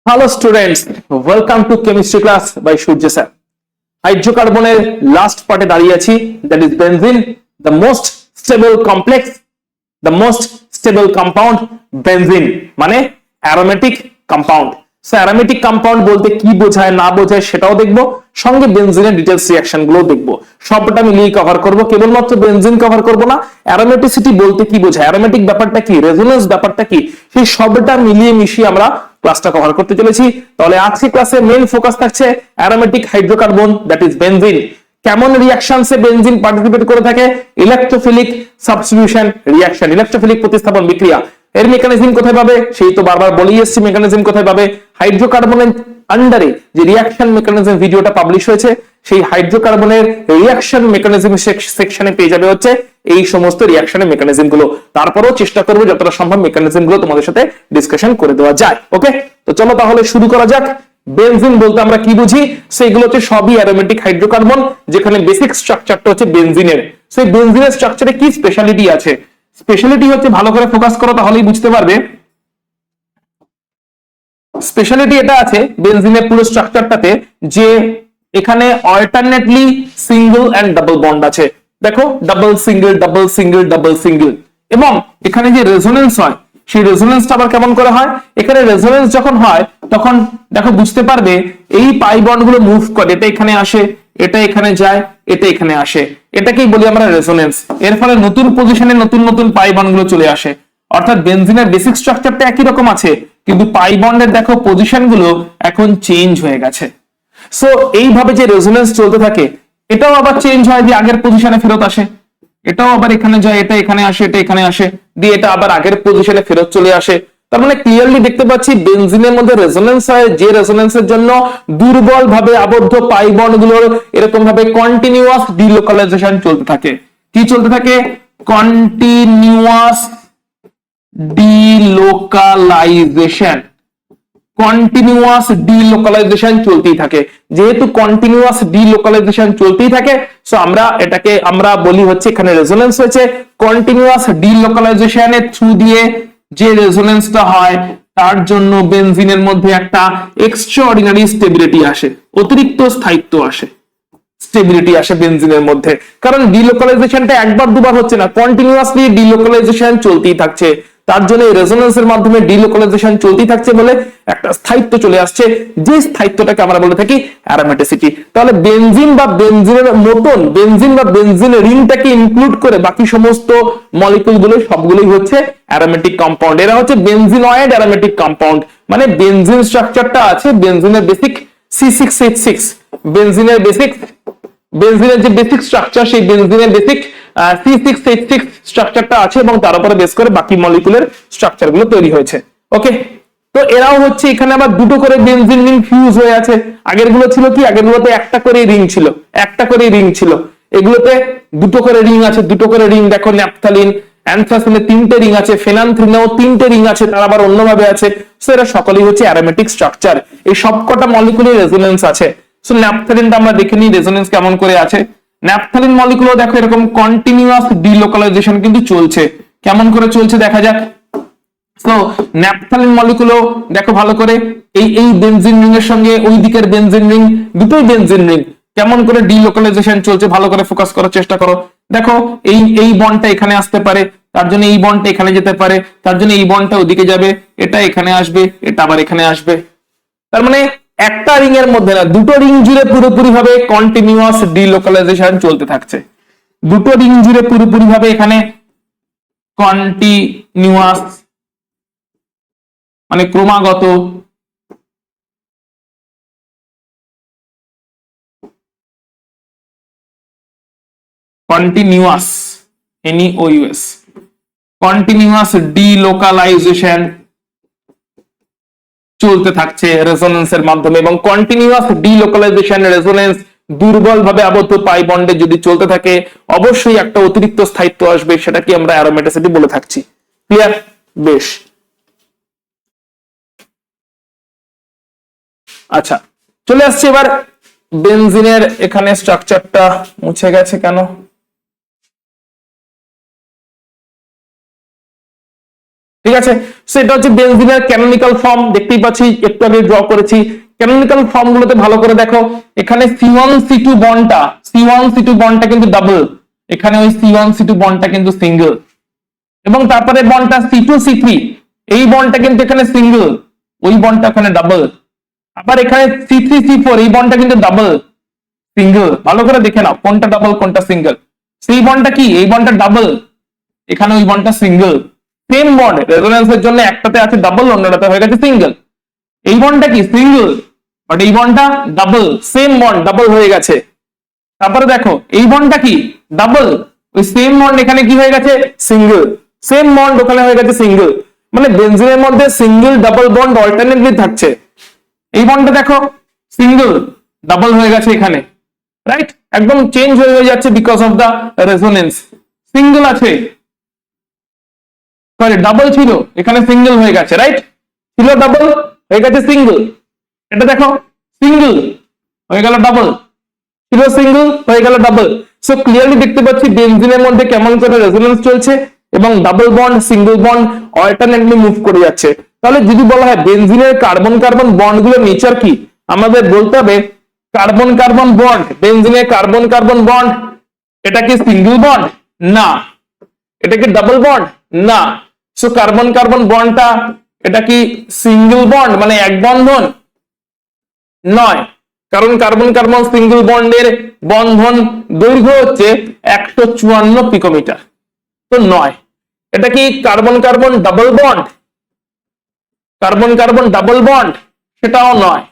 Hello students, welcome to chemistry class by Surya sir. হাইড্রোকার্বনের last পার্টে দাঁড়িয়ে আছি, that is benzene, the most stable complex, the most stable compound benzene মানে aromatic compound. So aromatic compound বলতে কি বোঝায় না বোঝায় সেটাও দেখবো, সঙ্গে বেনজিনের ডিটেইলস রিঅ্যাকশন গুলো দেখবো। সবটা মিলিয়ে কভার করব, কেবলমাত্র বেনজিন কভার করব না। অ্যারোমেটিসিটি বলতে কি বোঝায়, অ্যারোমেটিক ব্যাপারটা কি, রেজোনেন্স ব্যাপারটা কি, সেই সবটা মিলিয়ে মিশিয়ে আমরা ক্লাসটা কভার করতে চলেছি। তাহলে আজকে ক্লাসে মেইন ফোকাস থাকছে aromatic hydrocarbon, that is benzene. কেমন রিঅ্যাকশনসে বেনজিন পার্টিসিপেট করে থাকে? ইলেকট্রোফিলিক সাবস্টিটিউশন রিঅ্যাকশন, ইলেকট্রোফিলিক প্রতিস্থাপন বিক্রিয়া। এর মেকানিজম কোথায় পাবে? সেই তো বারবার বলেই এসেছি, মেকানিজম কোথায় পাবে? হাইড্রোকার্বনের আন্ডারে যে রিঅ্যাকশন মেকানিজম ভিডিওটা পাবলিশ হয়েছে, সেই হাইড্রোকার্বনের রিঅ্যাকশন মেকানিজম সেকশনে পেয়ে যাবে হচ্ছে এই সমস্ত রিঅ্যাকশনের মেকানিজম গুলো। তারপরেও চেষ্টা করবো যতটা সম্ভব মেকানিজম গুলো তোমাদের সাথে ডিসকাশন করে দেওয়া যায়। ওকে, তো চলো তাহলে শুরু করা যাক। বেনজিন বলতে আমরা কি বুঝি? সেগুলো হচ্ছে সবই অ্যারোমেটিক হাইড্রোকার্বন, যেখানে বেসিক স্ট্রাকচারটা হচ্ছে বেনজিনের। সেই বেনজিনের স্ট্রাকচারে কি স্পেশালিটি আছে? স্পেশালিটি হচ্ছে, ভালো করে ফোকাস করো তাহলেই বুঝতে পারবে। স্পেশালিটি এটা আছে বেনজিনের পুরো স্ট্রাকচারটাতে যে এখানে alternately single and double bond আছে। দেখো, double single double single double single. এবং এখানে যে রেজোনেন্স হয়, সেই রেজোনেন্সটা আবার কেমন করে হয়? এখানে রেজোনেন্স যখন হয় তখন দেখো বুঝতে পারবে এই পাই বন্ড গুলো মুভ করে, এটা এখানে আসে, এটা এখানে যায়, এটা এখানে আসে, এটাকেই বলি আমরা রেজোনেন্স। এর ফলে নতুন পজিশনে নতুন নতুন পাই বন্ড গুলো চলে আসে। অর্থাৎ বেনজিনের বেসিক স্ট্রাকচারটা একই রকম আছে, কিন্তু পাই বন্ডের দেখো পজিশন গুলো এখন চেঞ্জ হয়ে গেছে। সো এইভাবে যে রেজোনেন্স চলতে থাকে, এটাও আবার চেঞ্জ হয়, যে আগের পজিশনে ফেরত আসে, এটাও আবার এখানে যায়, এটা এখানে আসে, এটা এখানে আসে, দিয়ে এটা আবার আগের পজিশনে ফেরত চলে আসে। তার মানে ক্লিয়ারলি দেখতে পাচ্ছি বেনজিনের মধ্যে রেজোনেন্স হয়, যে রেজোনেন্সের জন্য দুর্বল ভাবে আবদ্ধ পাই বন্ড গুলোর এরকম ভাবে কন্টিনিউয়াস ডিলোকালাইজেশন চলতে থাকে। কি চলতে থাকে? কন্টিনিউয়াস ডিলোকালাইজেশন, কন্টিনিউয়াস ডিলোকালাইজেশন চলতেই থাকে। যেহেতু কন্টিনিউয়াস ডিলোকালাইজেশন চলতেই থাকে, সো এটাকে আমরা বলি হচ্ছে এখানে রেজোনেন্স হয়েছে। কন্টিনিউয়াস ডিলোকালাইজেশনের থ্রু দিয়ে যে রেজোনেন্সটা হয়, তার জন্য বেনজিনের মধ্যে একটা এক্সট্রাঅর্ডিনারি স্টেবিলিটি আসে, অতিরিক্ত স্থায়িত্ব আসে, স্টেবিলিটি আসে বেনজিনের মধ্যে। কারণ ডিলোকালাইজেশনটা একবার দুবার হচ্ছে না, কন্টিনিউয়াসলি ডিলোকালাইজেশন চলতেই থাকছে। তার জন্য রেজোনেন্সের মাধ্যমে ডিলোকালাইজেশন চলতেই থাকছে বলে একটা স্থায়িত্ব চলে আসছে, যে স্থায়িত্বটাকে আমরা বলে থাকি অ্যারোমেটিসিটি। তাহলে বেনজিন বা বেনজিনের মতন, বেনজিন বা বেনজিনের রিংটাকে ইনক্লুড করে বাকি সমস্ত মলিকিউল গুলো সবগুলোই হচ্ছে অ্যারোমেটিক কম্পাউন্ড। এরা হচ্ছে বেনজিনয়েড অ্যারোমেটিক কম্পাউন্ড। মানে বেনজিন স্ট্রাকচারটা আছে বেনজিনের বেসিক C6H6, বেনজিনের যে বেসিক স্ট্রাকচার, সেই বেনজিনের বেসিক C6H6 স্ট্রাকচারটা আছে, এবং তার উপরে বেস করে বাকি মলিকুলের স্ট্রাকচার গুলো তৈরি হয়েছে। ওকে, তো এরাও হচ্ছে এখানে আবার দুটো করে বেনজিন রিং ফিউজ হয়ে আছে। আগের গুলো ছিল কি? আগের গুলোতে একটা করে রিং ছিল, একটা করে রিং ছিল। এগুলোতে দুটো করে রিং আছে, দুটো করে রিং। দেখো, ন্যাপথালিন, অ্যানথ্রাসিনে তিনটে রিং আছে, ফেনান্থ্রিনেও তিনটে রিং আছে, তার আবার অন্যভাবে আছে। সো এরা সকলেই হচ্ছে অ্যারোমেটিক স্ট্রাকচার। এই সবকটা মলিকুলের রেজোনেন্স আছে। সো ন্যাপথালিনটা আমরা দেখে নিই রেজোনেন্স কেমন করে আছে। ন্যাপথালিন মলিকুলও দেখো এরকম কন্টিনিউয়াস ডিলোকালাইজেশন কিন্তু চলছে। কেমন করে চলছে দেখা যাক। সো ন্যাপথালিন মলিকুলও দেখো ভালো করে, এই বেনজিন রিং এর সঙ্গে ওই দিকের বেনজিন রিং, দুটোই বেনজিন রিং, কেমন করে ডিলোকালাইজেশন চলছে ভালো করে ফোকাস করার চেষ্টা করো। দেখো, এই বন্ডটা এখানে আসতে পারে, তার জন্য এই বন্ডটা এখানে যেতে পারে, তার জন্য এই বন্ডটা ওদিকে যাবে, এটা এখানে আসবে, এটা আবার এখানে আসবে। তার মানে একটা রিং এর মধ্যে না, দুটো রিং জুড়ে পুরোপুরি ভাবে কন্টিনিউয়াস ডিলোকালাইজেশন চলতে থাকছে। দুটো রিং জুড়ে পুরোপুরি ভাবে এখানে কন্টিনিউয়াস মানে ক্রমাগত কন্টিনিউয়াস NEOUS কন্টিনিউয়াস ডিলোকালাইজেশন চলতে থাকছে রেজোনেন্সের মাধ্যমে। এবং কন্টিনিউয়াস ডিলোকালাইজেশন রেজোনেন্স দুর্বল ভাবে আবদ্ধ পাই বন্ডে যদি চলতে থাকে, অবশ্যই একটা অতিরিক্ত স্থায়িত্ব আসবে, সেটাকে আমরা অ্যারোমেটিসিটি বলে থাকছি। ক্লিয়ার? বেশ, আচ্ছা, চলে আসছে এবার বেনজিনের। এখানে স্ট্রাকচারটা মুছে গেছে কেন? এই ঠিক আছে, সেটা হচ্ছে বেনজিনের ক্যানোনিক্যাল ফর্ম, দেখতেই পাচ্ছি একটু আগে ড্র করেছি। ক্যানোনিক্যাল ফর্ম গুলোতে ভালো করে দেখো, এখানে C1C2 বন্ডটা কিন্তু ডাবল, এখানে ওই C1C2 বন্ডটা কিন্তু সিঙ্গেল, এবং তারপরে বন্ডটা C2C3 এই বন্ডটা কিন্তু এখানে সিঙ্গেল, ওই বন্ডটা এখানে ডাবল। আবার এখানে C3C4 এই বন্ডটা কিন্তু ডাবল সিঙ্গেল, ভালো করে দেখে নাও কোনটা ডাবল কোনটা সিঙ্গেল। সেই বন্ডটা কি, এই বন্ডটা ডাবল, এখানে ওই বন্ডটা সিঙ্গেল। সেম বন্ড রেজোনেন্সের জন্য একটাতে আছে ডাবল, অন্যটাতে হয়ে গেছে সিঙ্গেল। এই বন্ডটা কি সিঙ্গেল, বাট এই বন্ডটা ডাবল, সেম বন্ড ডাবল হয়ে গেছে। তারপরে দেখো এই বন্ডটা কি ডাবল, ওই সেম বন্ড এখানে কি হয়ে গেছে সিঙ্গেল, সেম বন্ড ওখানে হয়ে গেছে সিঙ্গেল। মানে বেনজিনের মধ্যে সিঙ্গেল ডাবল বন্ড অল্টারনেটলি থাকছে। এই বন্ডটা দেখো সিঙ্গেল ডাবল হয়ে গেছে এখানে, রাইট, একদম চেঞ্জ হয়ে যাচ্ছে because of the resonance. Single আছে, সরি ডাবল ছিল, এখানে সিঙ্গেল হয়ে গেছে, রাইট, ছিল ডাবল হয়ে গেছে সিঙ্গেল। এটা দেখো সিঙ্গেল হয়ে গেল ডাবল, ছিল সিঙ্গেল হয়ে গেল ডাবল। সো ক্লিয়ারলি দেখতে পাচ্ছি বেনজিনের মধ্যে কেমন করে রেজোনেন্স চলছে এবং double bond single bond alternately move করে যাচ্ছে। তাহলে যদি বলা হয় বেনজিনের কার্বন কার্বন বন্ড গুলোর নেচার কি, আমাদের বলতে হবে কার্বন কার্বন বন্ড, বেনজিনের কার্বন কার্বন বন্ড এটা কি সিঙ্গেল বন্ড, না। এটা কি ডাবল বন্ড, না। সো কার্বন কার্বন বন্ডটা এটা কি সিঙ্গেল বন্ড মানে এক বন্ধন, নয়, কারণ কার্বন কার্বন সিঙ্গেল বন্ডের বন্ধন দৈর্ঘ্য হচ্ছে 154 পিকোমিটার, তো নয়। এটা কি carbon carbon double bond, carbon carbon double bond, সেটাও নয়।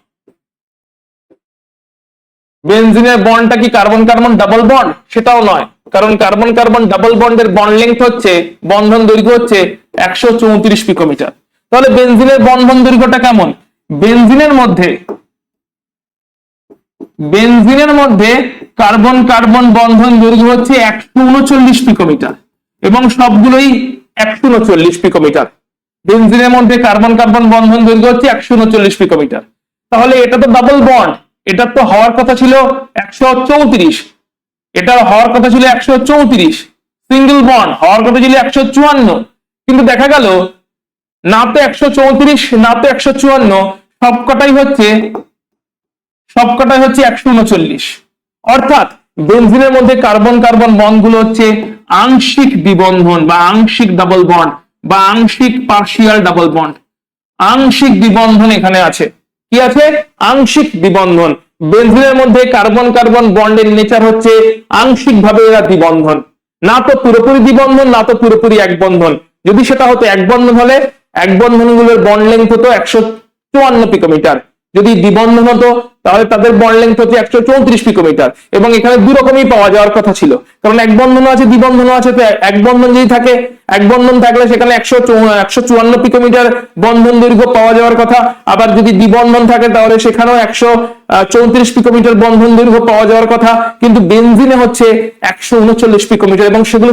বেনজিনের বন্ডটা কি কার্বন কার্বন ডাবল বন্ড, সেটাও নয়, কারণ কার্বন কার্বন ডাবল বন্ডের বন্ড লেংথ হচ্ছে, বন্ধন দৈর্ঘ্য হচ্ছে 134 পিকোমিটার। তাহলে বেনজিনের বন্ধন দৈর্ঘ্যটা কেমন, বেনজিনের মধ্যে কার্বন কার্বন বন্ধন দৈর্ঘ্য হচ্ছে 139 পিকোমিটার এবং সবগুলোই 139 পিকোমিটার। বেনজিনের মধ্যে কার্বন কার্বন বন্ধন দৈর্ঘ্য হচ্ছে 139 পিকোমিটার। তাহলে এটা তো ডাবল বন্ড, এটা তো হওয়ার কথা ছিল 134, এটা হওয়ার কথা ছিল 134, সিঙ্গেল বন্ড হওয়ার কথা ছিল 154, কিন্তু দেখা গেল না তো 134 না তো 154, সবকটাই হচ্ছে 139। অর্থাৎ বেনজিনের মধ্যে কার্বন কার্বন বন্ড গুলো হচ্ছে আংশিক দ্বিবন্ধন বা আংশিক ডাবল বন্ড বা আংশিক পার্শিয়াল ডাবল বন্ড। আংশিক দ্বিবন্ধন এখানে আছে, কি আছে, আংশিক দ্বিবন্ধন। বেনজিনের মধ্যে কার্বন কার্বন বন্ডের নেচার হচ্ছে আংশিক ভাবে এরা দ্বিবন্ধন, না তো পুরোপুরি দ্বিবন্ধন না তো পুরোপুরি এক বন্ধন। যদি সেটা হতো এক বন্ধন হলে এক বন্ধনগুলোর বন্ড লেংথ হতো 154 পিকোমিটার, যদি দ্বিবন্ধন হতো তাহলে তাদের বন্ড লেংথ হচ্ছে 134 পিকোমিটার। এবং এখানে দু রকমই পাওয়া যাওয়ার কথা ছিল, কারণ এক বন্ধনও আছে দ্বিবন্ধনও আছে। তো এক বন্ধন যদি থাকে, এক বন্ধন থাকলে সেখানে 154 পিকোমিটার বন্ধন দৈর্ঘ্য পাওয়া যাওয়ার কথা, আবার যদি দ্বিবন্ধন থাকে তাহলে সেখানেও 134 পিকোমিটার বন্ধন দৈর্ঘ্য পাওয়া যাওয়ার কথা। কিন্তু বেনজিনে হচ্ছে 139 পিকোমিটার এবং সেগুলো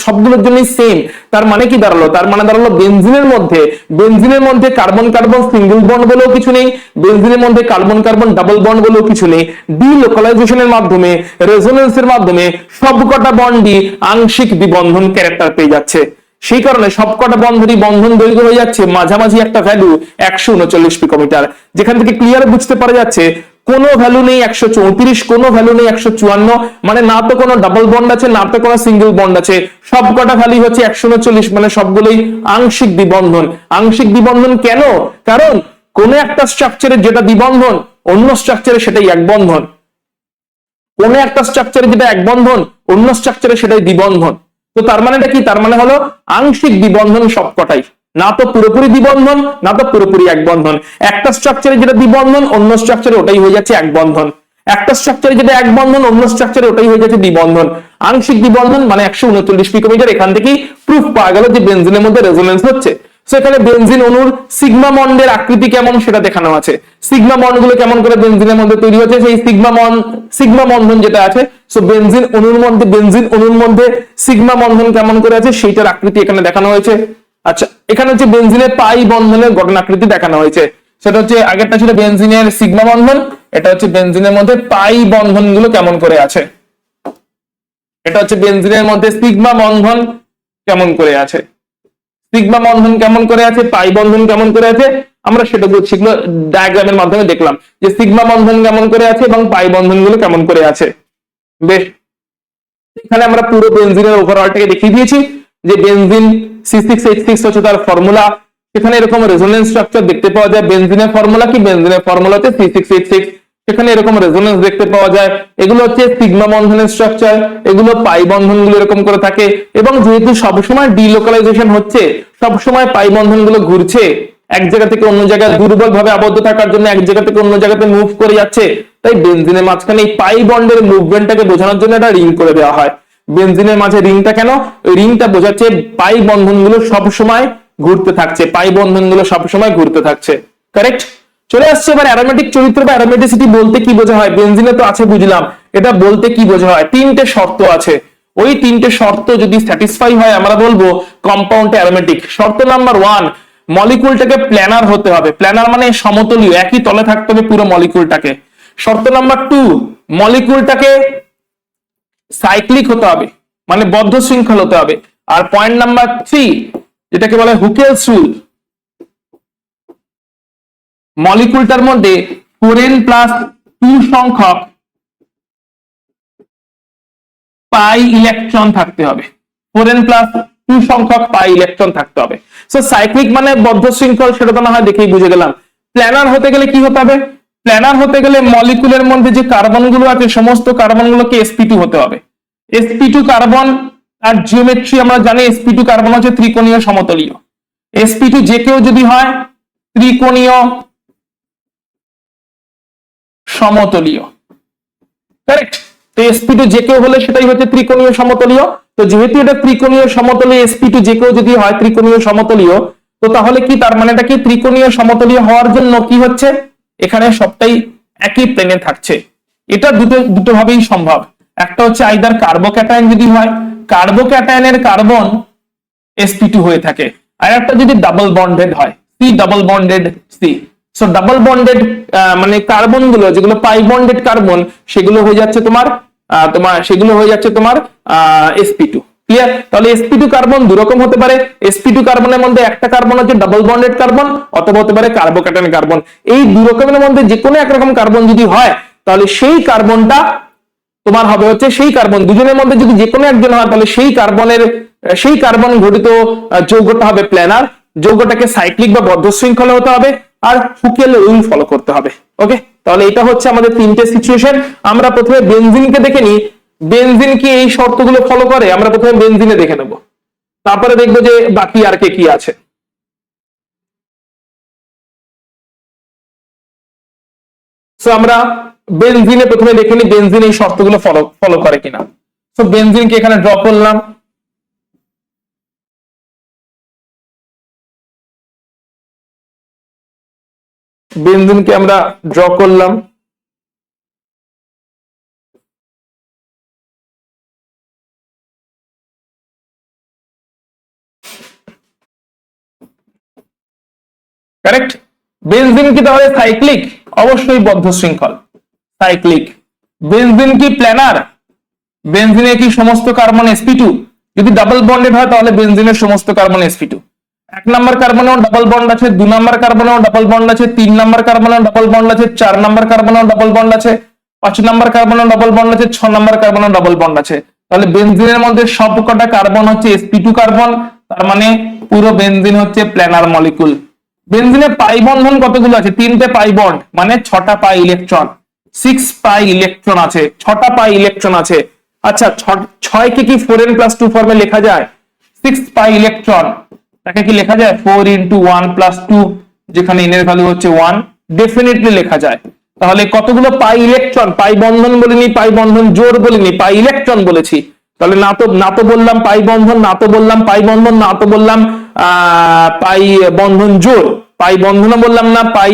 সবগুলোর জন্যই সেম। তার মানে কি দাঁড়ালো, তার মানে দাঁড়ালো বেনজিনের মধ্যে কার্বন কার্বন সিঙ্গেল বন্ড বলেও কিছু নেই, বেনজিনের মধ্যে কার্বন কার্বন ডাবল বন্ড বলেও কিছু নেই। ডিলোকালাইজেশনের মাধ্যমে, রেজোনেন্সের মাধ্যমে সবকটা বন্ডই আংশিক দ্বিবন্ধন ক্যারেক্টার পেয়ে যাচ্ছে। সেই কারণে সবকটা বন্ধনই বন্ধন দৈর্ঘ্য হয়ে যাচ্ছে মাঝামাঝি একটা ভ্যালু 139 পিকোমিটার, যেখান থেকে ক্লিয়ার বুঝতে পারা যাচ্ছে কোনো ভ্যালু নেই 134, কোনো ভ্যালু নেই 154, মানে না তো কোনো ডাবল বন্ড আছে না তো কোনো সিঙ্গেল বন্ড আছে, সবকটা ভ্যালু হচ্ছে 139, মানে সবগুলোই আংশিক দ্বিবন্ধন। আংশিক দ্বিবন্ধন কেন, কারণ কোন একটা স্ট্রাকচারে যেটা দ্বিবন্ধন অন্য স্ট্রাকচারে সেটাই এক বন্ধন, কোন একটা স্ট্রাকচারে যেটা এক বন্ধন অন্য স্ট্রাকচারে সেটাই দ্বিবন্ধন। তো তার মানেটা কি, তার মানে হলো আংশিক দ্বিবন্ধন সবকটাই, না তো পুরোপুরি দ্বিবন্ধন না তো পুরোপুরি এক বন্ধন। একটা স্ট্রাকচারে যেটা দ্বিবন্ধন অন্য স্ট্রাকচারে ওটাই হয়ে যাচ্ছে এক বন্ধন, একটা স্ট্রাকচারে যেটা এক বন্ধন অন্য স্ট্রাকচারে ওটাই হয়ে যাচ্ছে দ্বিবন্ধন। আংশিক দ্বিবন্ধন মানে 139 পিকোমিটার। এখান থেকেই প্রুফ পাওয়া গেল যে বেনজিনের মধ্যে রেজোনেন্স হচ্ছে। সেখানে বেনজিন অণুর সিগমা বন্ডের আকৃতি কেমন সেটা দেখানো আছে, সিগমা বন্ড গুলো কেমন করে বেনজিনের মধ্যে তৈরি হচ্ছে, সেই সিগমা বন্ধন যেটা আছে, সো বেনজিন অণুর মধ্যে সিগমা বন্ধন কেমন করে আছে সেইটার আকৃতি এখানে দেখানো হয়েছে। আচ্ছা, এখানে হচ্ছে বেনজিনের পাই বন্ধনের গঠন আকৃতি দেখানো হয়েছে। সেটা হচ্ছে আগেরটা ছিল বেনজিনের সিগমা বন্ধন, এটা হচ্ছে বেনজিনের মধ্যে পাই বন্ধন গুলো কেমন করে আছে। এটা হচ্ছে বেনজিনের মধ্যে সিগমা বন্ধন কেমন করে আছে, সিগমা বন্ধন কেমন করে আছে, পাই বন্ধন কেমন করে আছে, আমরা সেটা সেগুলো ডায়াগ্রামের মাধ্যমে দেখলাম যে সিগমা বন্ধন কেমন করে আছে এবং পাই বন্ধন গুলো কেমন করে আছে। বেশ, এখানে আমরা পুরো বেনজিনের ওভারঅলটাকে দেখিয়ে দিয়েছি যে বেনজিন C6H6 হচ্ছে তার ফর্মুলা। সেখানে এরকম রেজোনেন্স স্ট্রাকচার দেখতে পাওয়া যায়। বেনজিনের ফর্মুলা কি, বেনজিনের ফর্মুলা হচ্ছে C6H6। সেখানে এরকম রেজোনেন্স দেখতে পাওয়া যায়। এগুলো হচ্ছে সিগমা বন্ধনের স্ট্রাকচার, এগুলো পাই বন্ধনগুলো এরকম করে থাকে। এবং যেহেতু সবসময় ডিলোকালাইজেশন হচ্ছে, সবসময় পাই বন্ধনগুলো ঘুরছে, এক জায়গা থেকে অন্য জায়গায় দুর্বল ভাবে আবদ্ধ থাকার জন্য এক জায়গা থেকে অন্য জায়গাতে মুভ করে যাচ্ছে, তাই বেনজিনের মাঝখানে এই পাই বন্ডের মুভমেন্টটাকে বোঝানোর জন্য একটা রিং করে দেওয়া হয়। বেনজিনের মাঝে রিংটা কেন, ওই রিংটা বোঝাচ্ছে পাই বন্ধনগুলো সবসময় ঘুরতে থাকছে, পাই বন্ধনগুলো সবসময় ঘুরতে থাকছে। কারেক্ট। চলে আসছে এবার অ্যারোমেটিক চরিত্র বা অ্যারোমেটিসিটি বলতে কি বোঝা হয়। বেনজিনে তো আছে বুঝলাম, এটা বলতে কি বোঝা হয়, তিনটে শর্ত আছে। ওই তিনটে শর্ত যদি স্যাটিসফাই হয় আমরা বলবো কম্পাউন্ড অ্যারোমেটিক। শর্ত নাম্বার 1, মলিকুলটাকে প্ল্যানার হতে হবে। প্ল্যানার মানে সমতলীয়, একই তলে থাকতে হবে পুরো মলিকুলটাকে। শর্ত নাম্বার 2, মলিকুলটাকে সাইক্লিক হতে হবে, মানে বদ্ধ শৃঙ্খল হতে হবে। আর পয়েন্ট নাম্বার 3, যেটাকে বলে হুকেলস রুল, মলিকুলটার মধ্যে 4n+2 সংখ্যক পাই ইলেকট্রন থাকতে হবে। 4n+2 সংখ্যক পাই ইলেকট্রন থাকতে হবে। সো সাইক্লিক মানে বদ্ধ শৃঙ্খল, সেটা তো না হয় দেখেই বুঝে গেলাম। প্ল্যানার হতে গেলে কি হতে হবে, প্ল্যানার হতে গেলে মলিকুলের মধ্যে যে কার্বন গুলো আছে সমস্ত কার্বন গুলোকে sp2 হতে হবে। sp2 কার্বন আর জিওমেট্রি আমরা জানি, sp2 কার্বন হচ্ছে ত্রিকোণীয় সমতলীয়। sp2 যে কেউ যদি হয় ত্রিকোণীয় সমতলীয়, কারেক্ট। তো sp2 যে কেউ হলে সেটাই হচ্ছে ত্রিকোণীয় সমতলীয়। তো যেহেতু এটা ত্রিকোণীয় সমতলীয়, sp2 যে কেউ যদি হয় ত্রিকোণীয় সমতলীয়, তো তাহলে কি তার মানেটা কি, ত্রিকোণীয় সমতলীয় হওয়ার জন্য কি হচ্ছে, এখানে সবটাই একই প্লেনে থাকছে। এটা দুটো ভাবেই সম্ভব। একটা হচ্ছে আইদার কার্বোক্যাটায়ন যদি হয়, কার্বোক্যাটায়নের কার্বন sp2 হয়ে থাকে, আর একটা যদি ডাবল বন্ডেড হয়, C double bonded C. So double bonded মানে কার্বন গুলো যেগুলো পাই বন্ডেড কার্বন, সেগুলো হয়ে যাচ্ছে তোমার sp2। ক্লিয়ার। তাহলে sp2 কার্বন দুরকম হতে পারে। sp2 কার্বনের মধ্যে একটা কার্বন হচ্ছে ডাবল বন্ডেড কার্বন, অথবা হতে পারে কার্বোক্যাটায়ন কার্বন। এই দু রকমের মধ্যে যে কোনো একরকম কার্বন যদি হয়, তাহলে সেই কার্বনটা তোমার হবে হচ্ছে, সেই কার্বন দুজনের মধ্যে যদি যে কোনো একজন হয়, তাহলে সেই কার্বন ঘটিত যৌগটা হবে প্ল্যানার। যৌগটাকে সাইক্লিক বা বদ্ধ শৃঙ্খল হতে হবে, আর হুকেল রুল ফলো করতে হবে। ওকে, তাহলে এটা হচ্ছে আমাদের তিনটে সিচুয়েশন। আমরা প্রথমে বেনজিনকে দেখে নিই, বেনজিন কি এই শর্তগুলো ফলো করে। আমরা প্রথমে বেনজিনে দেখে নেব, তারপরে দেখবো যে বাকি আর কে কি আছে। সো আমরা বেনজিনে প্রথমে দেখে নিই বেনজিন এই শর্তগুলো ফলো করে কিনা। সো বেনজিনকে এখানে ড্র করলাম। বেনজিনকে আমরা ড্র করলাম। কারেক্ট। বেনজিন কি তাহলে সাইক্লিক? অবশ্যই বদ্ধ শৃঙ্খল, সাইক্লিক। বেনজিন কি প্ল্যানার? বেনজিনে কি সমস্ত কার্বন sp2? যদি ডাবল বন্ডেড হয় তাহলে বেনজিনের সমস্ত কার্বন sp2। 1 নম্বর কার্বনেও ডাবল বন্ড আছে, 2 নম্বর কার্বনেও ডাবল বন্ড আছে, 3 নম্বর কার্বনেও ডাবল বন্ড আছে, 4 নম্বর কার্বনেও ডাবল বন্ড আছে, 5 নম্বর কার্বনেও ডাবল বন্ড আছে, 6 নম্বর কার্বনেও ডাবল বন্ড আছে। তাহলে বেনজিনের মধ্যে সবকটা কার্বন হচ্ছে sp2 কার্বন, তার মানে পুরো বেনজিন হচ্ছে প্ল্যানার মলিকুল। বেনজিনে পাই বন্ধন কতগুলো আছে? 3টে পাই বন্ড, মানে 6টা পাই ইলেকট্রন। 6 পাই ইলেকট্রন আছে, 6টা পাই ইলেকট্রন আছে। আচ্ছা, 6 কে কি 4n+2 ফর্মে লেখা যায়? 6 পাই ইলেকট্রন তাকে কি লেখা যায় 4 × 1+2, যেখানে n এর ভ্যালু হচ্ছে 1? ডেফিনেটলি লেখা যায়। তাহলে কতগুলো পাই ইলেকট্রন? পাই বন্ধন বলিনি, পাই বন্ধন জোড় বলিনি, পাই ইলেকট্রন বলেছি। তাহলে না তো বললাম পাই বন্ধন, না তো বললাম পাই বন্ধন, না তো বললাম পাই বন্ধন জোড়, পাই বন্ধনও বললাম না, পাই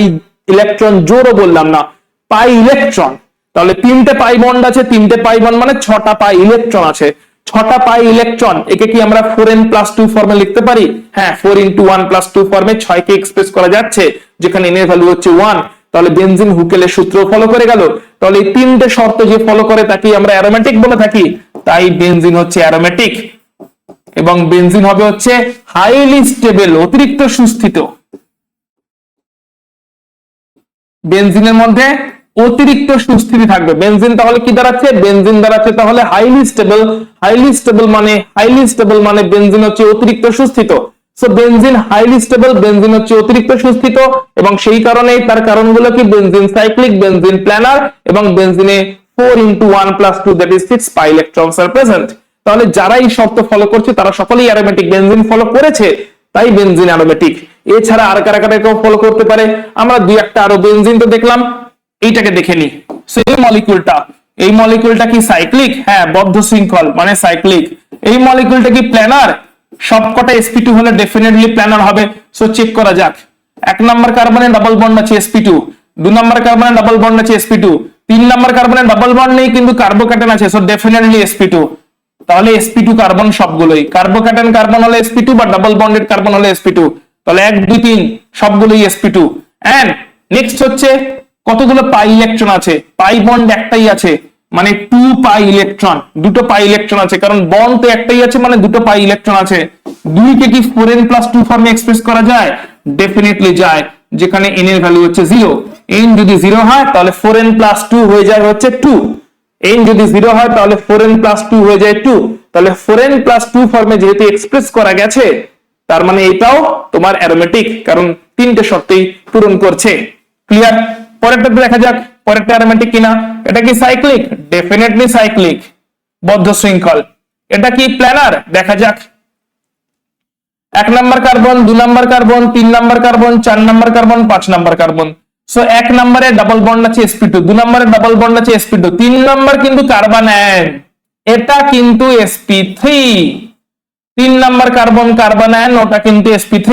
ইলেকট্রন জোড়ও বললাম না, পাই ইলেকট্রন। তাহলে 3টে পাই বন্ড আছে, 3টে পাই বন্ড মানে 6টা পাই ইলেকট্রন আছে। 6টা পাই ইলেকট্রন, একে কি আমরা 4n+2 ফর্মে লিখতে পারি? হ্যাঁ, 4 × 1+2 ফর্মে 6 কে এক্সপ্রেস করা যাচ্ছে, যেখানে n এর ভ্যালু হচ্ছে 1। তাহলে বেনজিন হুকেলের সূত্র ফলো করে গেল। তাহলে এই তিনটে শর্ত যে ফলো করে তাকে আমরা অ্যারোমেটিক বলে থাকি, তাই বেনজিন হচ্ছে অ্যারোমেটিক। এবং বেনজিন হবে হচ্ছে হাইলি স্টেবল, অতিরিক্ত সুস্থিত। বেনজিনের মধ্যে অতিরিক্ত সুস্থিতি থাকবে। বেনজিন তাহলে কি দাঁড়াচ্ছে? বেনজিন দাঁড়াচ্ছে তাহলে হাইলি স্টেবল। হাইলি স্টেবল মানে বেনজিন হচ্ছে অতিরিক্ত সুস্থিত। So benzene highly stable, benzene হচ্ছে অতিরিক্ত সুস্থিত, এবং সেই কারণেই তার কারণগুলো কি? বেনজিন সাইক্লিক, বেনজিন প্ল্যানার, এবং বেনজিনে 4 × 1 + 2 that is 6 pi electrons are present. তাহলে যারা এই শর্ত ফলো করছে তারা সকলেই অ্যারোমেটিক। বেনজিন ফলো করেছে তাই বেনজিন অ্যারোমেটিক। এছাড়া আর কারা কারা কেউ ফলো করতে পারে? আমরা দুই একটা আরো বেনজিন তো দেখলাম, এইটাকে দেখে নি। সো এই মলিকিউলটা কি সাইক্লিক? হ্যাঁ, বদ্ধ শৃঙ্খল মানে সাইক্লিক। এই মলিকিউলটা কি প্ল্যানার? সবকটা sp2 হলে ডেফিনেটলি প্ল্যানার হবে। সো চেক করা যাক। 1 নাম্বার কার্বনে ডাবল বন্ড আছে sp2, 2 নাম্বার কার্বনে ডাবল বন্ড আছে sp2, 3 নাম্বার কার্বনে ডাবল বন্ড নেই কিন্তু কার্বোক্যাটায়ন আছে, সো ডেফিনেটলি sp2। তাহলে sp2 কার্বন সবগুলোই, কার্বোক্যাটায়ন কার্বন হলে sp2 বা ডাবল বন্ডেড কার্বন হলে sp2। তাহলে 1 2 3 সবগুলোই sp2। এন্ড নেক্সট হচ্ছে কতগুলো পাই ইলেকট্রন আছে? পাই বন্ড একটাই আছে মানে 2 পাই ইলেকট্রন, দুটো পাই ইলেকট্রন আছে, কারণ বন্ড তো একটাই আছে মানে দুটো পাই ইলেকট্রন আছে। 2 কে কি 4n+2 ফর্মে এক্সপ্রেস করা যায়? ডেফিনেটলি যায়, যেখানে n এর ভ্যালু হচ্ছে 0। n যদি 0 হয় তাহলে 4n+2 হয়ে যায় হচ্ছে 2। n যদি 0 হয় তাহলে 4n+2 হয়ে যায় 2। তাহলে 4n+2 ফর্মে যেহেতু এক্সপ্রেস করা গেছে, তার মানে এটাও তোমার অ্যারোমেটিক, কারণ তিনটে শর্তই পূরণ করছে। ক্লিয়ার? পরেরটা দেখা যাক পরেরটা অ্যারোমেটিক কিনা। এটা কি সাইক্লিক? ডেফিনেটলি সাইক্লিক, বদ্ধ শৃঙ্খল। এটা কি প্ল্যানার? দেখা যাক। 1 number carbon, 2 number carbon, 3 number carbon, 4 number carbon, 5 number carbon. So 1 নম্বরে ডাবল বন্ড আছে sp2, 2 নম্বরে ডাবল বন্ড আছে sp2, 3 নম্বর কিন্তু কার্বন আয়ন, এটা কিন্তু sp3। 3 নম্বর কার্বন আয়ন, ওটা কিন্তু sp3।